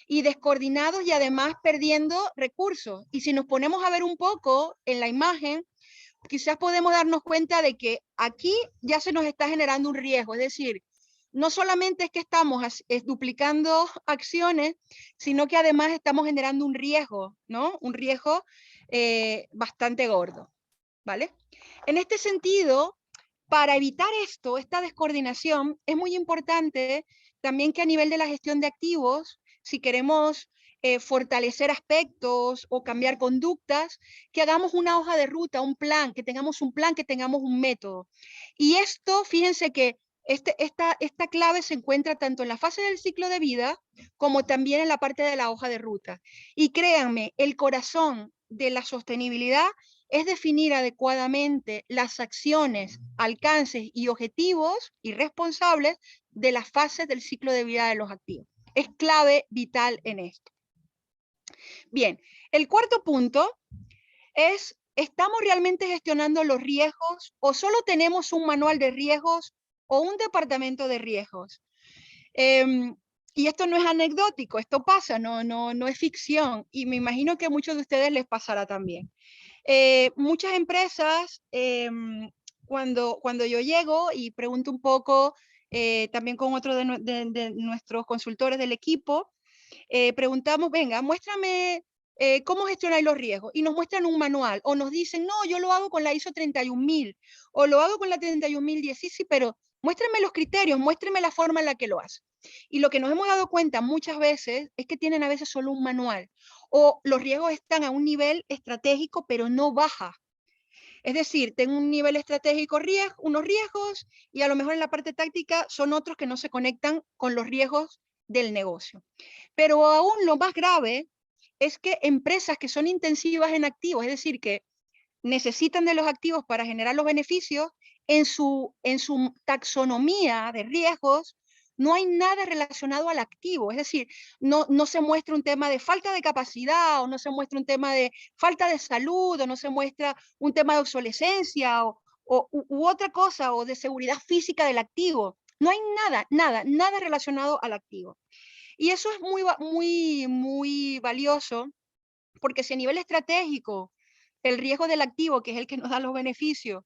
Y descoordinados y además perdiendo recursos. Y si nos ponemos a ver un poco en la imagen, quizás podemos darnos cuenta de que aquí ya se nos está generando un riesgo, es decir, no solamente es que estamos duplicando acciones, sino que además estamos generando un riesgo, ¿no? Un riesgo bastante gordo, ¿vale? En este sentido, para evitar esto, esta descoordinación, es muy importante también que a nivel de la gestión de activos, si queremos fortalecer aspectos o cambiar conductas, que hagamos una hoja de ruta, un plan, que tengamos un método. Y esto, fíjense que esta clave se encuentra tanto en la fase del ciclo de vida como también en la parte de la hoja de ruta. Y créanme, el corazón de la sostenibilidad es definir adecuadamente las acciones, alcances y objetivos y responsables de las fases del ciclo de vida de los activos. Es clave vital en esto. Bien, el cuarto punto es, ¿estamos realmente gestionando los riesgos o solo tenemos un manual de riesgos o un departamento de riesgos? Y esto no es anecdótico, esto pasa, no es ficción, y me imagino que a muchos de ustedes les pasará también. Muchas empresas, cuando yo llego y pregunto un poco, también con otro de nuestros consultores del equipo, preguntamos, venga, muéstrame cómo gestionáis los riesgos, y nos muestran un manual, o nos dicen, no, yo lo hago con la ISO 31000, o lo hago con la 31010, sí, sí, pero muéstrenme los criterios, muéstrenme la forma en la que lo hace. Y lo que nos hemos dado cuenta muchas veces es que tienen a veces solo un manual, o los riesgos están a un nivel estratégico, pero no baja. Es decir, tengo un nivel estratégico, unos riesgos, y a lo mejor en la parte táctica son otros que no se conectan con los riesgos del negocio. Pero aún lo más grave es que empresas que son intensivas en activos, es decir, que necesitan de los activos para generar los beneficios, en su taxonomía de riesgos no hay nada relacionado al activo, es decir, no se muestra un tema de falta de capacidad, o no se muestra un tema de falta de salud, o no se muestra un tema de obsolescencia, u otra cosa, o de seguridad física del activo. No hay nada relacionado al activo. Y eso es muy valioso, porque si a nivel estratégico el riesgo del activo, que es el que nos da los beneficios,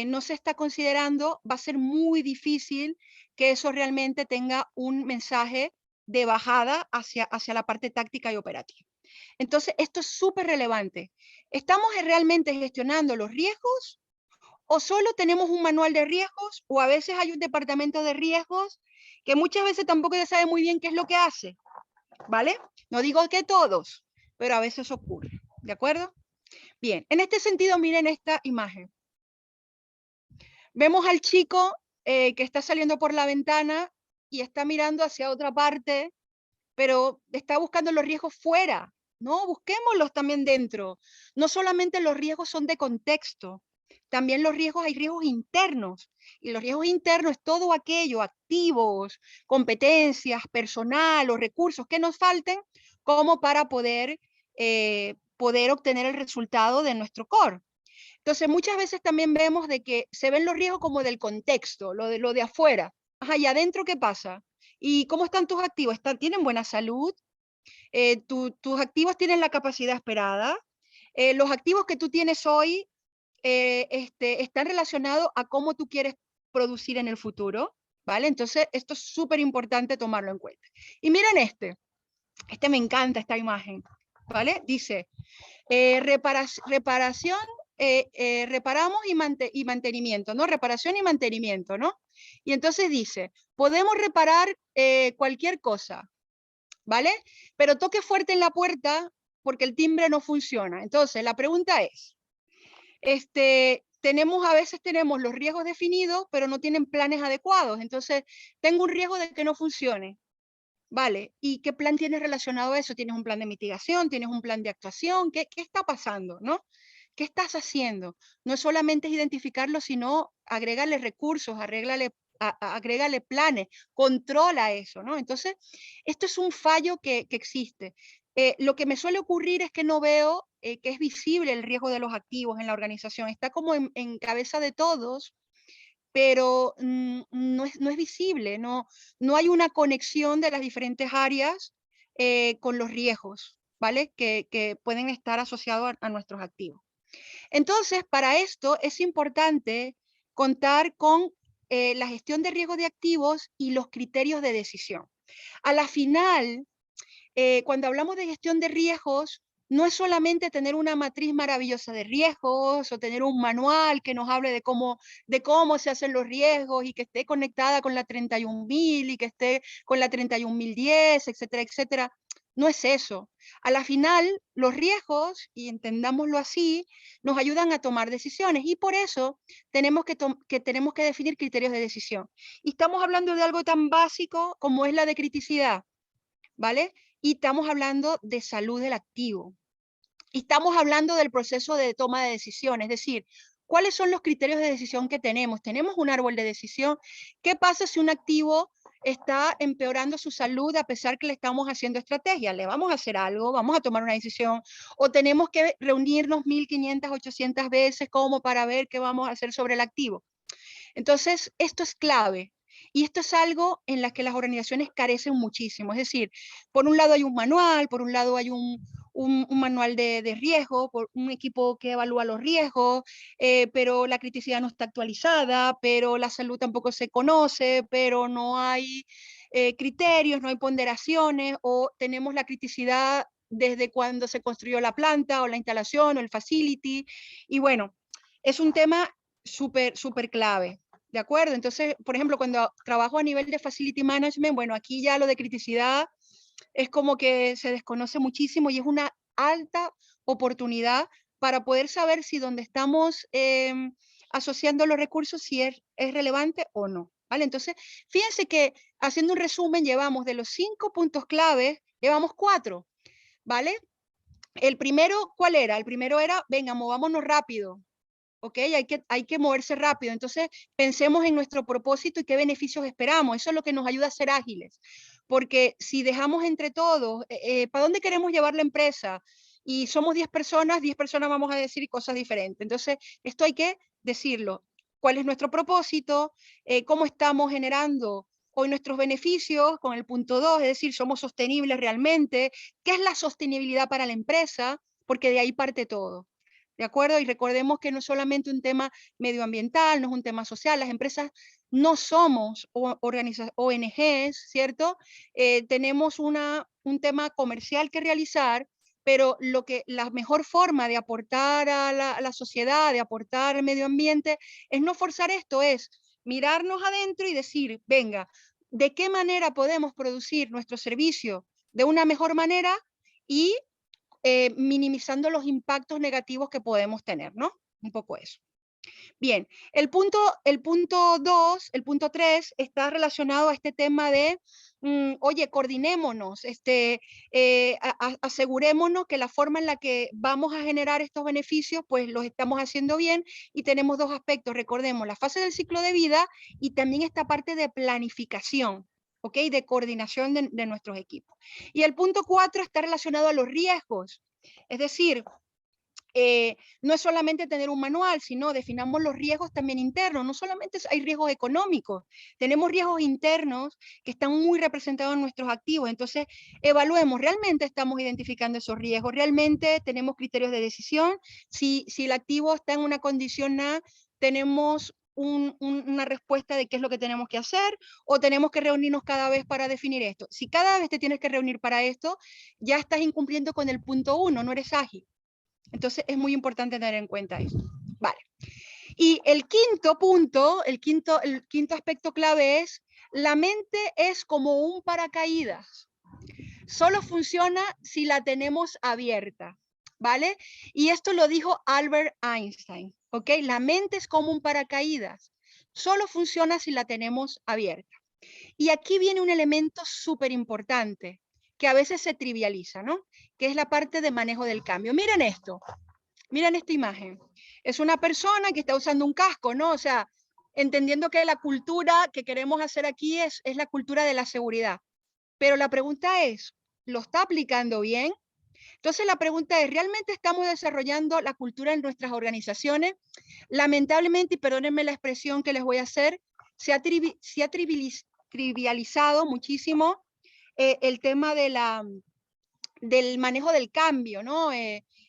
no se está considerando, va a ser muy difícil que eso realmente tenga un mensaje de bajada hacia la parte táctica y operativa. Entonces, esto es súper relevante. ¿Estamos realmente gestionando los riesgos o solo tenemos un manual de riesgos, o a veces hay un departamento de riesgos que muchas veces tampoco se sabe muy bien qué es lo que hace? ¿Vale? No digo que todos, pero a veces ocurre. ¿De acuerdo? Bien, en este sentido, miren esta imagen. Vemos al chico que está saliendo por la ventana y está mirando hacia otra parte, pero está buscando los riesgos fuera. No, busquémoslos también dentro. No solamente los riesgos son de contexto, también los riesgos, hay riesgos internos. Y los riesgos internos es todo aquello, activos, competencias, personal o recursos que nos falten como para poder obtener el resultado de nuestro core. Entonces, muchas veces también vemos de que se ven los riesgos como del contexto, lo de afuera. Ajá, ¿y adentro qué pasa? ¿Y cómo están tus activos? ¿Tienen buena salud? ¿Tus activos tienen la capacidad esperada? ¿Los activos que tú tienes hoy están relacionados a cómo tú quieres producir en el futuro? ¿Vale? Entonces, esto es súper importante tomarlo en cuenta. Y miren me encanta esta imagen, ¿vale? Dice, reparación, reparamos y mantenimiento, ¿no? Reparación y mantenimiento, ¿no? Y entonces dice, podemos reparar cualquier cosa, ¿vale? Pero toque fuerte en la puerta porque el timbre no funciona. Entonces, la pregunta es, a veces tenemos los riesgos definidos, pero no tienen planes adecuados. Entonces, tengo un riesgo de que no funcione. Vale, ¿y qué plan tienes relacionado a eso? ¿Tienes un plan de mitigación? ¿Tienes un plan de actuación? ¿Qué está pasando? ¿No? ¿Qué estás haciendo? No solamente es identificarlo, sino agregarle recursos, agrégale planes, controla eso, ¿no? Entonces, esto es un fallo que existe. Lo que me suele ocurrir es que no veo que es visible el riesgo de los activos en la organización. Está como en cabeza de todos, pero no es visible, no hay una conexión de las diferentes áreas con los riesgos, ¿vale? Que pueden estar asociados a nuestros activos. Entonces, para esto es importante contar con la gestión de riesgo de activos y los criterios de decisión. A la final, cuando hablamos de gestión de riesgos, no es solamente tener una matriz maravillosa de riesgos o tener un manual que nos hable de cómo se hacen los riesgos y que esté conectada con la 31.000 y que esté con la 31.010, etcétera, etcétera. No es eso. A la final, los riesgos, y entendámoslo así, nos ayudan a tomar decisiones y por eso tenemos que definir criterios de decisión. Y estamos hablando de algo tan básico como es la de criticidad, ¿vale? Y estamos hablando de salud del activo. Y estamos hablando del proceso de toma de decisiones, es decir, ¿cuáles son los criterios de decisión que tenemos? Tenemos un árbol de decisión. ¿Qué pasa si un activo está empeorando su salud a pesar que le estamos haciendo estrategia? ¿Le vamos a hacer algo? ¿Vamos a tomar una decisión? ¿O tenemos que reunirnos 1.500, 800 veces como para ver qué vamos a hacer sobre el activo? Entonces, esto es clave. Y esto es algo en la que las organizaciones carecen muchísimo. Es decir, por un lado hay un manual, por un lado hay un manual de riesgo, por un equipo que evalúa los riesgos, pero la criticidad no está actualizada, pero la salud tampoco se conoce, pero no hay criterios, no hay ponderaciones, o tenemos la criticidad desde cuando se construyó la planta o la instalación o el facility. Y bueno, es un tema súper, súper clave. ¿De acuerdo? Entonces, por ejemplo, cuando trabajo a nivel de facility management, bueno, aquí ya lo de criticidad es como que se desconoce muchísimo y es una alta oportunidad para poder saber si donde estamos asociando los recursos, si es relevante o no. ¿Vale? Entonces, fíjense que haciendo un resumen, llevamos de los 5 puntos claves, llevamos 4. ¿Vale? El primero, ¿cuál era? El primero era, venga, movámonos rápido. ¿Ok? Hay que moverse rápido. Entonces, pensemos en nuestro propósito y qué beneficios esperamos. Eso es lo que nos ayuda a ser ágiles. Porque si dejamos entre todos, ¿para dónde queremos llevar la empresa? Y somos 10 personas vamos a decir cosas diferentes. Entonces, esto hay que decirlo. ¿Cuál es nuestro propósito? ¿Cómo estamos generando hoy nuestros beneficios? Con el punto 2, es decir, ¿somos sostenibles realmente? ¿Qué es la sostenibilidad para la empresa? Porque de ahí parte todo. ¿De acuerdo? Y recordemos que no es solamente un tema medioambiental, no es un tema social, las empresas no somos ONGs, ¿cierto? Tenemos un tema comercial que realizar, pero la mejor forma de aportar a la sociedad, de aportar al medio ambiente, es no forzar esto, es mirarnos adentro y decir, venga, ¿de qué manera podemos producir nuestro servicio de una mejor manera y minimizando los impactos negativos que podemos tener, ¿no? Un poco eso. Bien, el punto 2, el punto 3 está relacionado a este tema de, oye, coordinémonos, asegurémonos que la forma en la que vamos a generar estos beneficios, pues los estamos haciendo bien y tenemos dos aspectos, recordemos, la fase del ciclo de vida y también esta parte de planificación, ¿ok? De coordinación de nuestros equipos. Y el punto 4 está relacionado a los riesgos, es decir, no es solamente tener un manual, sino definamos los riesgos también internos. No solamente hay riesgos económicos, tenemos riesgos internos que están muy representados en nuestros activos. Entonces, evaluemos, ¿realmente estamos identificando esos riesgos? ¿Realmente tenemos criterios de decisión? Si el activo está en una condición A, tenemos una respuesta de qué es lo que tenemos que hacer o tenemos que reunirnos cada vez para definir esto. Si cada vez te tienes que reunir para esto, ya estás incumpliendo con el punto 1, no eres ágil. Entonces es muy importante tener en cuenta eso. Vale. Y el quinto punto, el quinto aspecto clave es, la mente es como un paracaídas. Solo funciona si la tenemos abierta, ¿vale? Y esto lo dijo Albert Einstein, ¿ok? La mente es como un paracaídas. Solo funciona si la tenemos abierta. Y aquí viene un elemento súper importante que a veces se trivializa, ¿no? Que es la parte de manejo del cambio. Miren esto. Miren esta imagen. Es una persona que está usando un casco, ¿no? O sea, entendiendo que la cultura que queremos hacer aquí es la cultura de la seguridad. Pero la pregunta es, ¿lo está aplicando bien? Entonces la pregunta es, ¿realmente estamos desarrollando la cultura en nuestras organizaciones? Lamentablemente, y perdónenme la expresión que les voy a hacer, se ha trivializado muchísimo el tema del manejo del cambio, ¿no?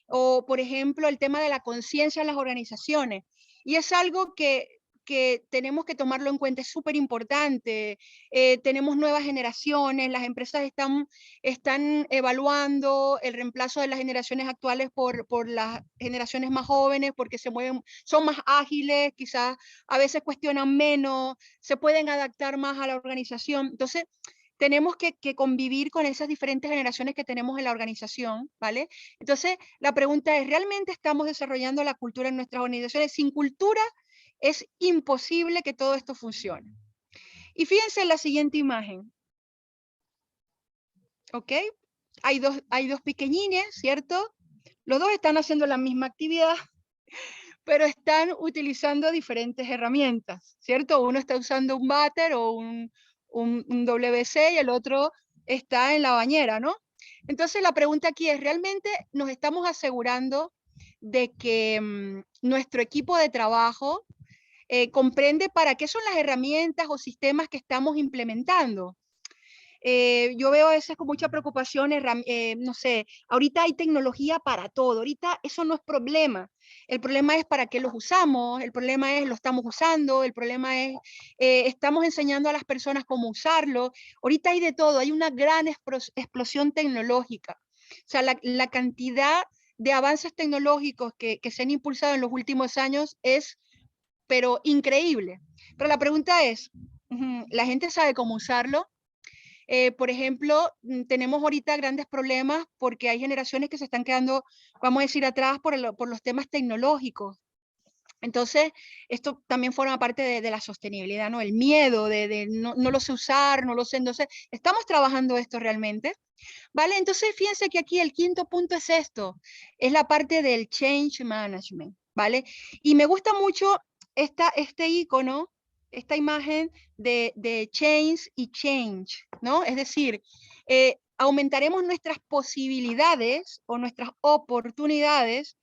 o por ejemplo el tema de la conciencia en las organizaciones. Y es algo que tenemos que tomarlo en cuenta, es súper importante. Tenemos nuevas generaciones, las empresas están evaluando el reemplazo de las generaciones actuales por las generaciones más jóvenes, porque se mueven, son más ágiles, quizás a veces cuestionan menos, se pueden adaptar más a la organización. Entonces, tenemos que convivir con esas diferentes generaciones que tenemos en la organización, ¿vale? Entonces, la pregunta es, ¿realmente estamos desarrollando la cultura en nuestras organizaciones? Sin cultura es imposible que todo esto funcione. Y fíjense en la siguiente imagen, ¿ok? Hay dos pequeñines, ¿cierto? Los dos están haciendo la misma actividad, pero están utilizando diferentes herramientas, ¿cierto? Uno está usando un váter o un WC y el otro está en la bañera, ¿no? Entonces la pregunta aquí es, ¿realmente nos estamos asegurando de que nuestro equipo de trabajo comprende para qué son las herramientas o sistemas que estamos implementando? Yo veo a veces con mucha preocupación, no sé, ahorita hay tecnología para todo, ahorita eso no es problema. El problema es para qué los usamos, el problema es lo estamos usando, el problema es estamos enseñando a las personas cómo usarlo. Ahorita hay de todo, hay una gran explosión tecnológica. O sea, la cantidad de avances tecnológicos que se han impulsado en los últimos años es, pero increíble. Pero la pregunta es, ¿la gente sabe cómo usarlo? Por ejemplo, tenemos ahorita grandes problemas porque hay generaciones que se están quedando, vamos a decir, atrás por los temas tecnológicos. Entonces, esto también forma parte de la sostenibilidad, ¿no? El miedo de no lo sé usar, no lo sé. Entonces, estamos trabajando esto realmente, ¿vale? Entonces, fíjense que aquí el quinto punto es esto, es la parte del change management, ¿vale? Y me gusta mucho este icono, esta imagen de change y change, ¿no? Es decir, aumentaremos nuestras posibilidades o nuestras oportunidades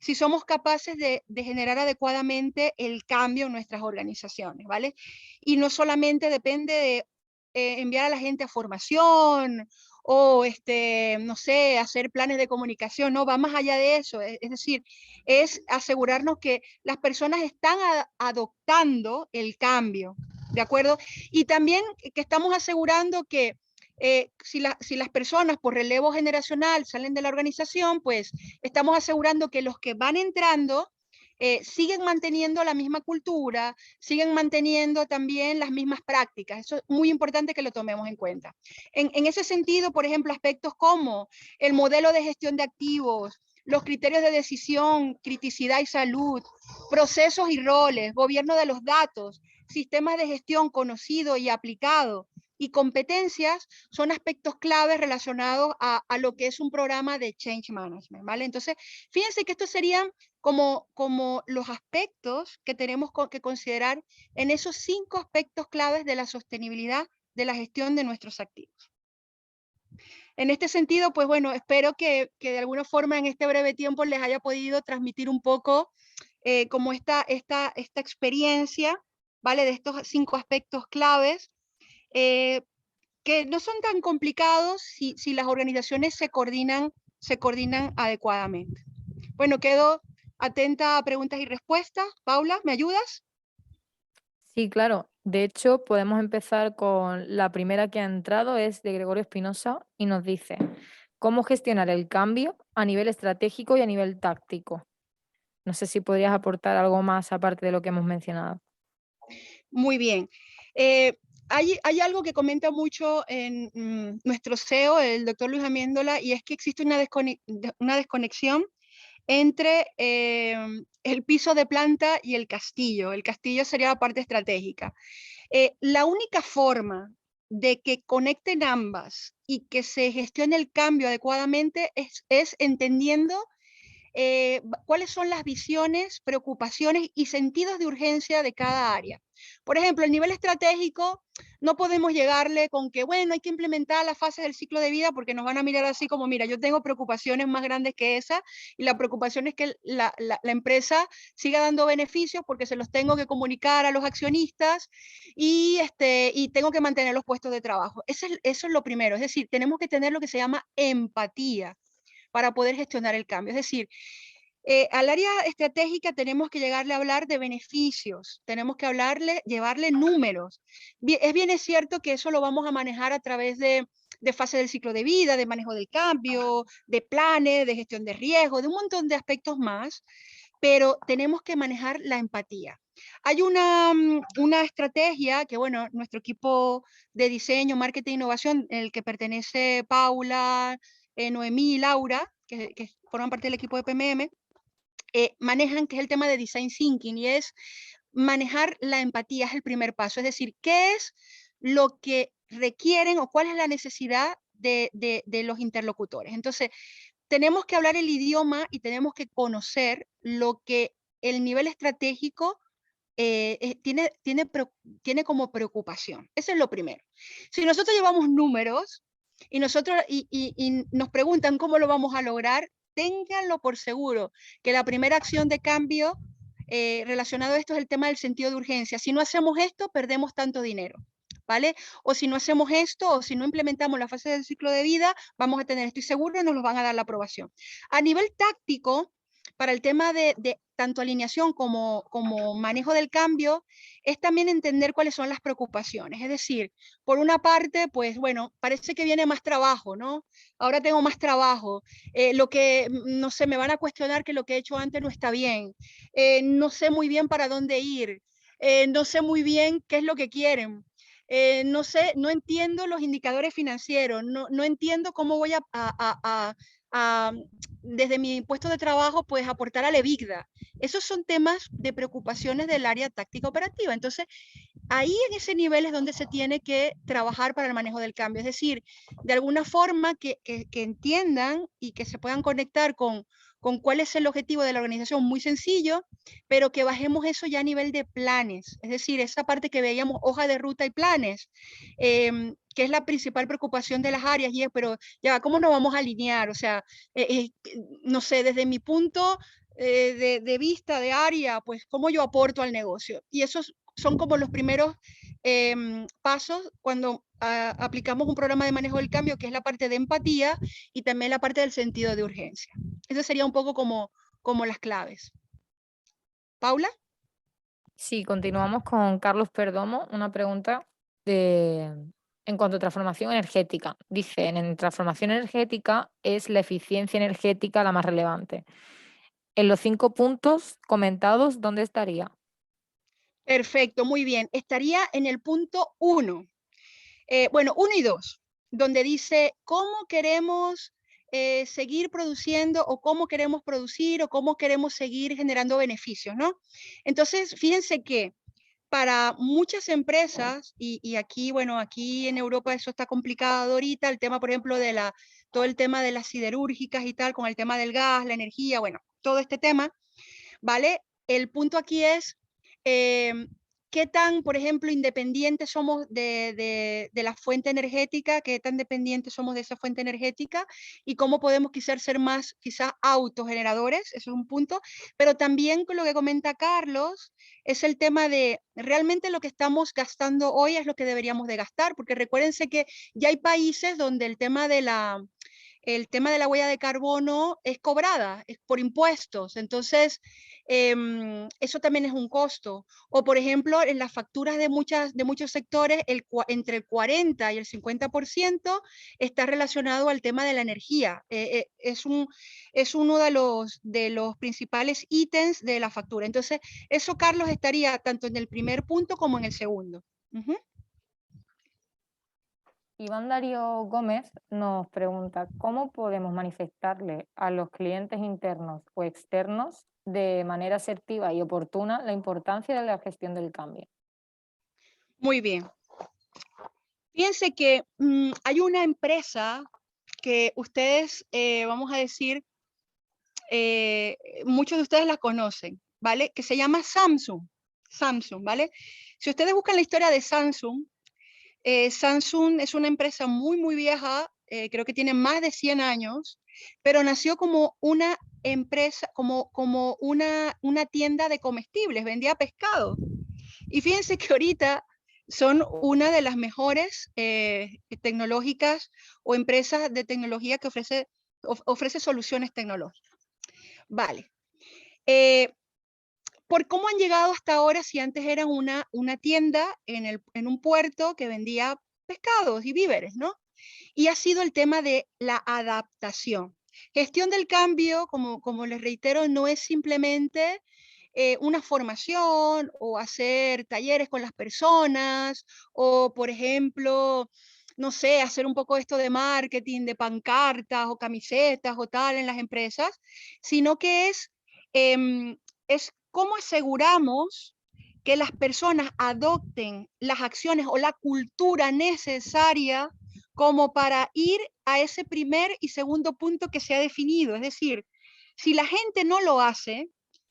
si somos capaces de generar adecuadamente el cambio en nuestras organizaciones, ¿vale? Y no solamente depende de enviar a la gente a formación o, no sé, hacer planes de comunicación, no, va más allá de eso, es decir, es asegurarnos que las personas están adoptando el cambio, ¿de acuerdo? Y también que estamos asegurando que si las personas por relevo generacional salen de la organización, pues estamos asegurando que los que van entrando siguen manteniendo la misma cultura, siguen manteniendo también las mismas prácticas. Eso es muy importante que lo tomemos en cuenta. En ese sentido, por ejemplo, aspectos como el modelo de gestión de activos, los criterios de decisión, criticidad y salud, procesos y roles, gobierno de los datos, sistemas de gestión conocido y aplicado, y competencias son aspectos claves relacionados a lo que es un programa de change management, ¿vale? Entonces, fíjense que estos serían como los aspectos que tenemos que considerar en esos 5 aspectos claves de la sostenibilidad de la gestión de nuestros activos. En este sentido, pues bueno, espero que de alguna forma en este breve tiempo les haya podido transmitir un poco como esta experiencia, ¿vale? De estos 5 aspectos claves, eh, que no son tan complicados si las organizaciones se coordinan adecuadamente. Bueno, quedo atenta a preguntas y respuestas. Paula, ¿me ayudas?
Sí, claro. De hecho, podemos empezar con la primera que ha entrado, es de Gregorio Espinosa y nos dice, ¿cómo gestionar el cambio a nivel estratégico y a nivel táctico? No sé si podrías aportar algo más aparte de lo que hemos mencionado.
Muy bien. Hay algo que comenta mucho en nuestro CEO, el doctor Luis Amiéndola, y es que existe una desconexión entre el piso de planta y el castillo. El castillo sería la parte estratégica. La única forma de que conecten ambas y que se gestione el cambio adecuadamente es entendiendo cuáles son las visiones, preocupaciones y sentidos de urgencia de cada área. Por ejemplo, el nivel estratégico, no podemos llegarle con que, bueno, hay que implementar las fases del ciclo de vida porque nos van a mirar así como, mira, yo tengo preocupaciones más grandes que esa y la preocupación es que la empresa siga dando beneficios porque se los tengo que comunicar a los accionistas y tengo que mantener los puestos de trabajo. Eso es lo primero, es decir, tenemos que tener lo que se llama empatía para poder gestionar el cambio. Es decir, al área estratégica tenemos que llegarle a hablar de beneficios, tenemos que llevarle números. Es cierto que eso lo vamos a manejar a través de fase del ciclo de vida, de manejo del cambio, de planes, de gestión de riesgo, de un montón de aspectos más, pero tenemos que manejar la empatía. Hay una estrategia que, bueno, nuestro equipo de diseño, marketing e innovación, el que pertenece Paula, Noemí y Laura, que forman parte del equipo de PMM, manejan, que es el tema de design thinking, y es manejar la empatía, es el primer paso. Es decir, ¿qué es lo que requieren o cuál es la necesidad de los interlocutores? Entonces, tenemos que hablar el idioma y tenemos que conocer lo que el nivel estratégico tiene como preocupación. Eso es lo primero. Si nosotros llevamos números y nos preguntan cómo lo vamos a lograr, ténganlo por seguro que la primera acción de cambio relacionado a esto es el tema del sentido de urgencia. Si no hacemos esto, perdemos tanto dinero, ¿vale? O si no hacemos esto, o si no implementamos la fase del ciclo de vida, vamos a tener, estoy seguro, nos los van a dar la aprobación. A nivel táctico, para el tema de tanto alineación como manejo del cambio, es también entender cuáles son las preocupaciones. Es decir, por una parte, pues bueno, parece que viene más trabajo, ¿no? Ahora tengo más trabajo. Lo que, no sé, me van a cuestionar que lo que he hecho antes no está bien. No sé muy bien para dónde ir. No sé muy bien qué es lo que quieren. No sé, no entiendo los indicadores financieros, no entiendo cómo voy desde mi puesto de trabajo, pues aportar al EBITDA. Esos son temas de preocupaciones del área táctica operativa. Entonces, ahí en ese nivel es donde se tiene que trabajar para el manejo del cambio. Es decir, de alguna forma que entiendan y que se puedan conectar con cuál es el objetivo de la organización, muy sencillo, pero que bajemos eso ya a nivel de planes. Es decir, esa parte que veíamos, hoja de ruta y planes, que es la principal preocupación de las áreas, y es, pero ya, ¿cómo nos vamos a alinear? O sea, no sé, desde mi punto de vista de área, pues, ¿cómo yo aporto al negocio? Y esos son como los primeros pasos cuando aplicamos un programa de manejo del cambio, que es la parte de empatía y también la parte del sentido de urgencia. Eso sería un poco como las claves. ¿Paula?
Sí, continuamos con Carlos Perdomo, una pregunta en cuanto a transformación energética. Dice, en transformación energética es la eficiencia energética la más relevante. En los 5 puntos comentados, ¿dónde estaría?
Perfecto, muy bien. Estaría en el punto 1. Bueno, 1 y 2, donde dice cómo queremos seguir produciendo o cómo queremos producir o cómo queremos seguir generando beneficios, ¿no? Entonces, fíjense que para muchas empresas, y aquí, bueno, aquí en Europa eso está complicado ahorita, el tema, por ejemplo, todo el tema de las siderúrgicas y tal, con el tema del gas, la energía, bueno, todo este tema, ¿vale? El punto aquí es qué tan, por ejemplo, independientes somos de la fuente energética, qué tan dependientes somos de esa fuente energética y cómo podemos quizás ser más, quizás autogeneradores, eso es un punto, pero también con lo que comenta Carlos, es el tema de realmente lo que estamos gastando hoy es lo que deberíamos de gastar, porque recuérdense que ya hay países donde el tema de la huella de carbono es cobrada, es por impuestos. Entonces, eso también es un costo. O, por ejemplo, en las facturas de muchos sectores, entre el 40 y el 50% está relacionado al tema de la energía. Es uno de los principales ítems de la factura. Entonces, eso, Carlos, estaría tanto en el primer punto como en el segundo.
Iván Darío Gómez nos pregunta, ¿cómo podemos manifestarle a los clientes internos o externos de manera asertiva y oportuna la importancia de la gestión del cambio?
Muy bien. Fíjense que hay una empresa que ustedes, vamos a decir, muchos de ustedes la conocen, ¿vale? Que se llama Samsung. Samsung, ¿vale? Si ustedes buscan la historia de Samsung, Samsung es una empresa muy, muy vieja, creo que tiene más de 100 años, pero nació como una empresa, como una tienda de comestibles, vendía pescado. Y fíjense que ahorita son una de las mejores tecnológicas o empresas de tecnología que ofrece ofrece soluciones tecnológicas. Vale. ¿Por cómo han llegado hasta ahora si antes eran una tienda en un puerto que vendía pescados y víveres, ¿no? Y ha sido el tema de la adaptación. Gestión del cambio, como les reitero, no es simplemente una formación o hacer talleres con las personas o, por ejemplo, no sé, hacer un poco esto de marketing, de pancartas o camisetas o tal en las empresas, sino que es cómo aseguramos que las personas adopten las acciones o la cultura necesaria como para ir a ese primer y segundo punto que se ha definido. Es decir, si la gente no lo hace,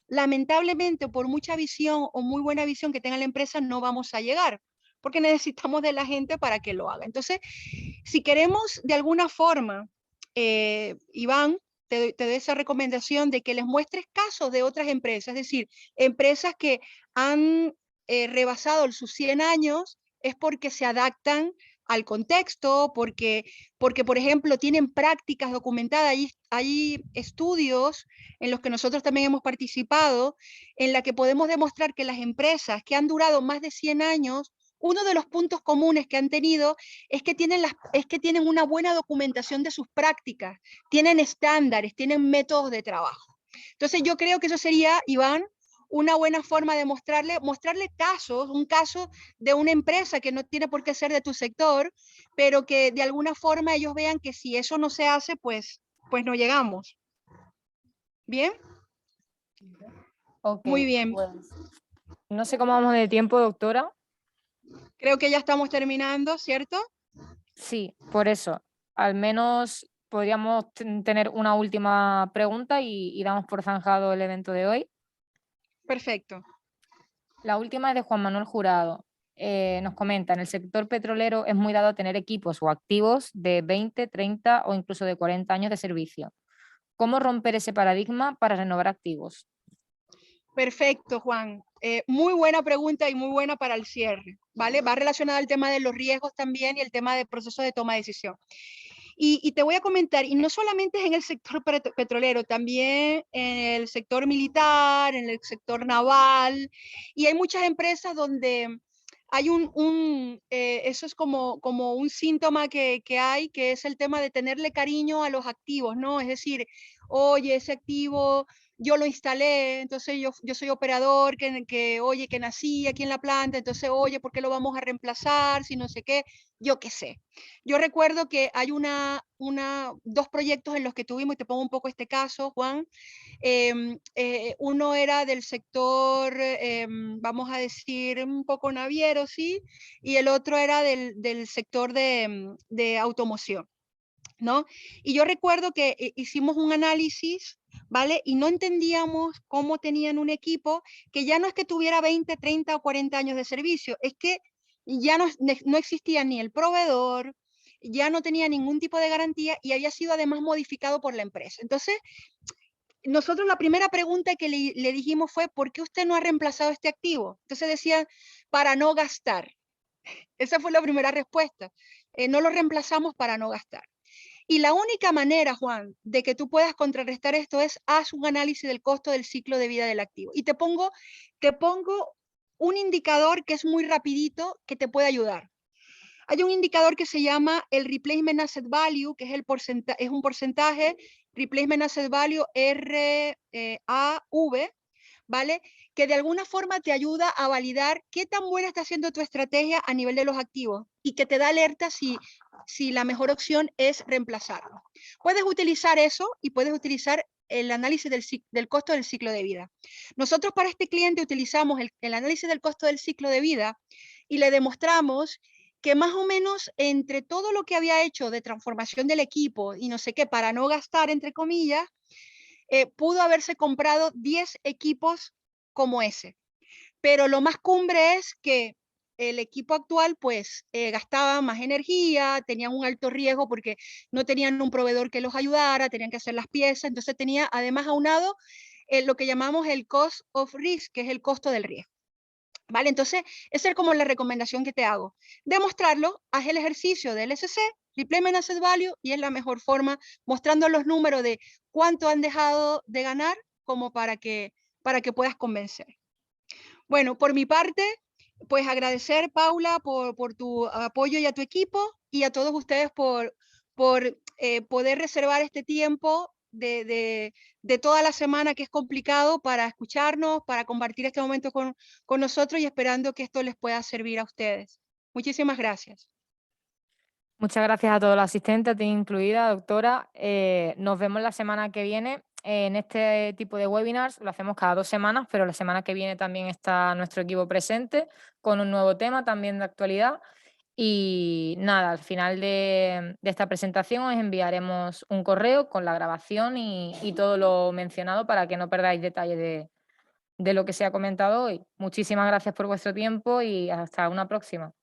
lamentablemente por mucha visión o muy buena visión que tenga la empresa, no vamos a llegar, porque necesitamos de la gente para que lo haga. Entonces, si queremos de alguna forma, Iván, te doy esa recomendación de que les muestres casos de otras empresas, es decir, empresas que han rebasado sus 100 años, es porque se adaptan al contexto, porque, por ejemplo, tienen prácticas documentadas. Hay estudios en los que nosotros también hemos participado, en la que podemos demostrar que las empresas que han durado más de 100 años, uno de los puntos comunes que han tenido es que tienen una buena documentación de sus prácticas, tienen estándares, tienen métodos de trabajo. Entonces yo creo que eso sería, Iván, una buena forma de mostrarle casos, un caso de una empresa que no tiene por qué ser de tu sector, pero que de alguna forma ellos vean que si eso no se hace, pues no llegamos. ¿Bien?
Ok,
Muy bien.
pues no sé cómo vamos de tiempo, doctora.
Creo que ya estamos terminando, ¿cierto?
Sí, por eso. Al menos podríamos tener una última pregunta y damos por zanjado el evento de hoy.
Perfecto.
La última es de Juan Manuel Jurado. Nos comenta, en el sector petrolero es muy dado a tener equipos o activos de 20, 30 o incluso de 40 años de servicio. ¿Cómo romper ese paradigma para renovar activos?
Perfecto, Juan. Muy buena pregunta y muy buena para el cierre, ¿vale? Va relacionada al tema de los riesgos también y el tema del proceso de toma de decisión. Y te voy a comentar, y no solamente es en el sector petrolero, también en el sector militar, en el sector naval, y hay muchas empresas donde hay eso es como un síntoma que hay, que es el tema de tenerle cariño a los activos, ¿no? Es decir, oye, ese activo yo lo instalé, entonces yo soy operador, oye, que nací aquí en la planta, entonces, oye, ¿por qué lo vamos a reemplazar? Si no sé qué, yo qué sé. Yo recuerdo que hay dos proyectos en los que tuvimos, y te pongo un poco este caso, Juan. Uno era del sector, vamos a decir, un poco naviero, ¿sí? Y el otro era del sector de automoción, ¿no? Y yo recuerdo que hicimos un análisis, ¿vale? Y no entendíamos cómo tenían un equipo que ya no es que tuviera 20, 30 o 40 años de servicio, es que ya no existía ni el proveedor, ya no tenía ningún tipo de garantía y había sido además modificado por la empresa. Entonces, nosotros la primera pregunta que le dijimos fue, ¿por qué usted no ha reemplazado este activo? Entonces decían, para no gastar. Esa fue la primera respuesta. No lo reemplazamos para no gastar. Y la única manera, Juan, de que tú puedas contrarrestar esto es haz un análisis del costo del ciclo de vida del activo. Y te pongo un indicador que es muy rapidito que te puede ayudar. Hay un indicador que se llama el Replacement Asset Value, que es un porcentaje, Replacement Asset Value RAV, ¿vale? Que de alguna forma te ayuda a validar qué tan buena está siendo tu estrategia a nivel de los activos y que te da alerta si la mejor opción es reemplazarlo. Puedes utilizar eso y puedes utilizar el análisis del costo del ciclo de vida. Nosotros para este cliente utilizamos el análisis del costo del ciclo de vida y le demostramos que más o menos entre todo lo que había hecho de transformación del equipo y no sé qué, para no gastar, entre comillas, pudo haberse comprado 10 equipos como ese. Pero lo más cumbre es que el equipo actual pues gastaba más energía, tenían un alto riesgo porque no tenían un proveedor que los ayudara, tenían que hacer las piezas, entonces tenía además aunado lo que llamamos el cost of risk, que es el costo del riesgo. ¿Vale? Entonces, esa es como la recomendación que te hago. Demostrarlo, haz el ejercicio del SC Repayment Asset Value, y es la mejor forma, mostrando los números de cuánto han dejado de ganar, como para que puedas convencer. Bueno, por mi parte, pues agradecer, Paula, por tu apoyo y a tu equipo, y a todos ustedes por poder reservar este tiempo de toda la semana, que es complicado, para escucharnos, para compartir este momento con nosotros, y esperando que esto les pueda servir a ustedes. Muchísimas gracias.
Muchas gracias a todos los asistentes, a ti incluida, doctora. Nos vemos la semana que viene en este tipo de webinars. Lo hacemos cada 2 semanas, pero la semana que viene también está nuestro equipo presente con un nuevo tema también de actualidad. Y nada, al final de esta presentación os enviaremos un correo con la grabación y todo lo mencionado, para que no perdáis detalle de lo que se ha comentado hoy. Muchísimas gracias por vuestro tiempo y hasta una próxima.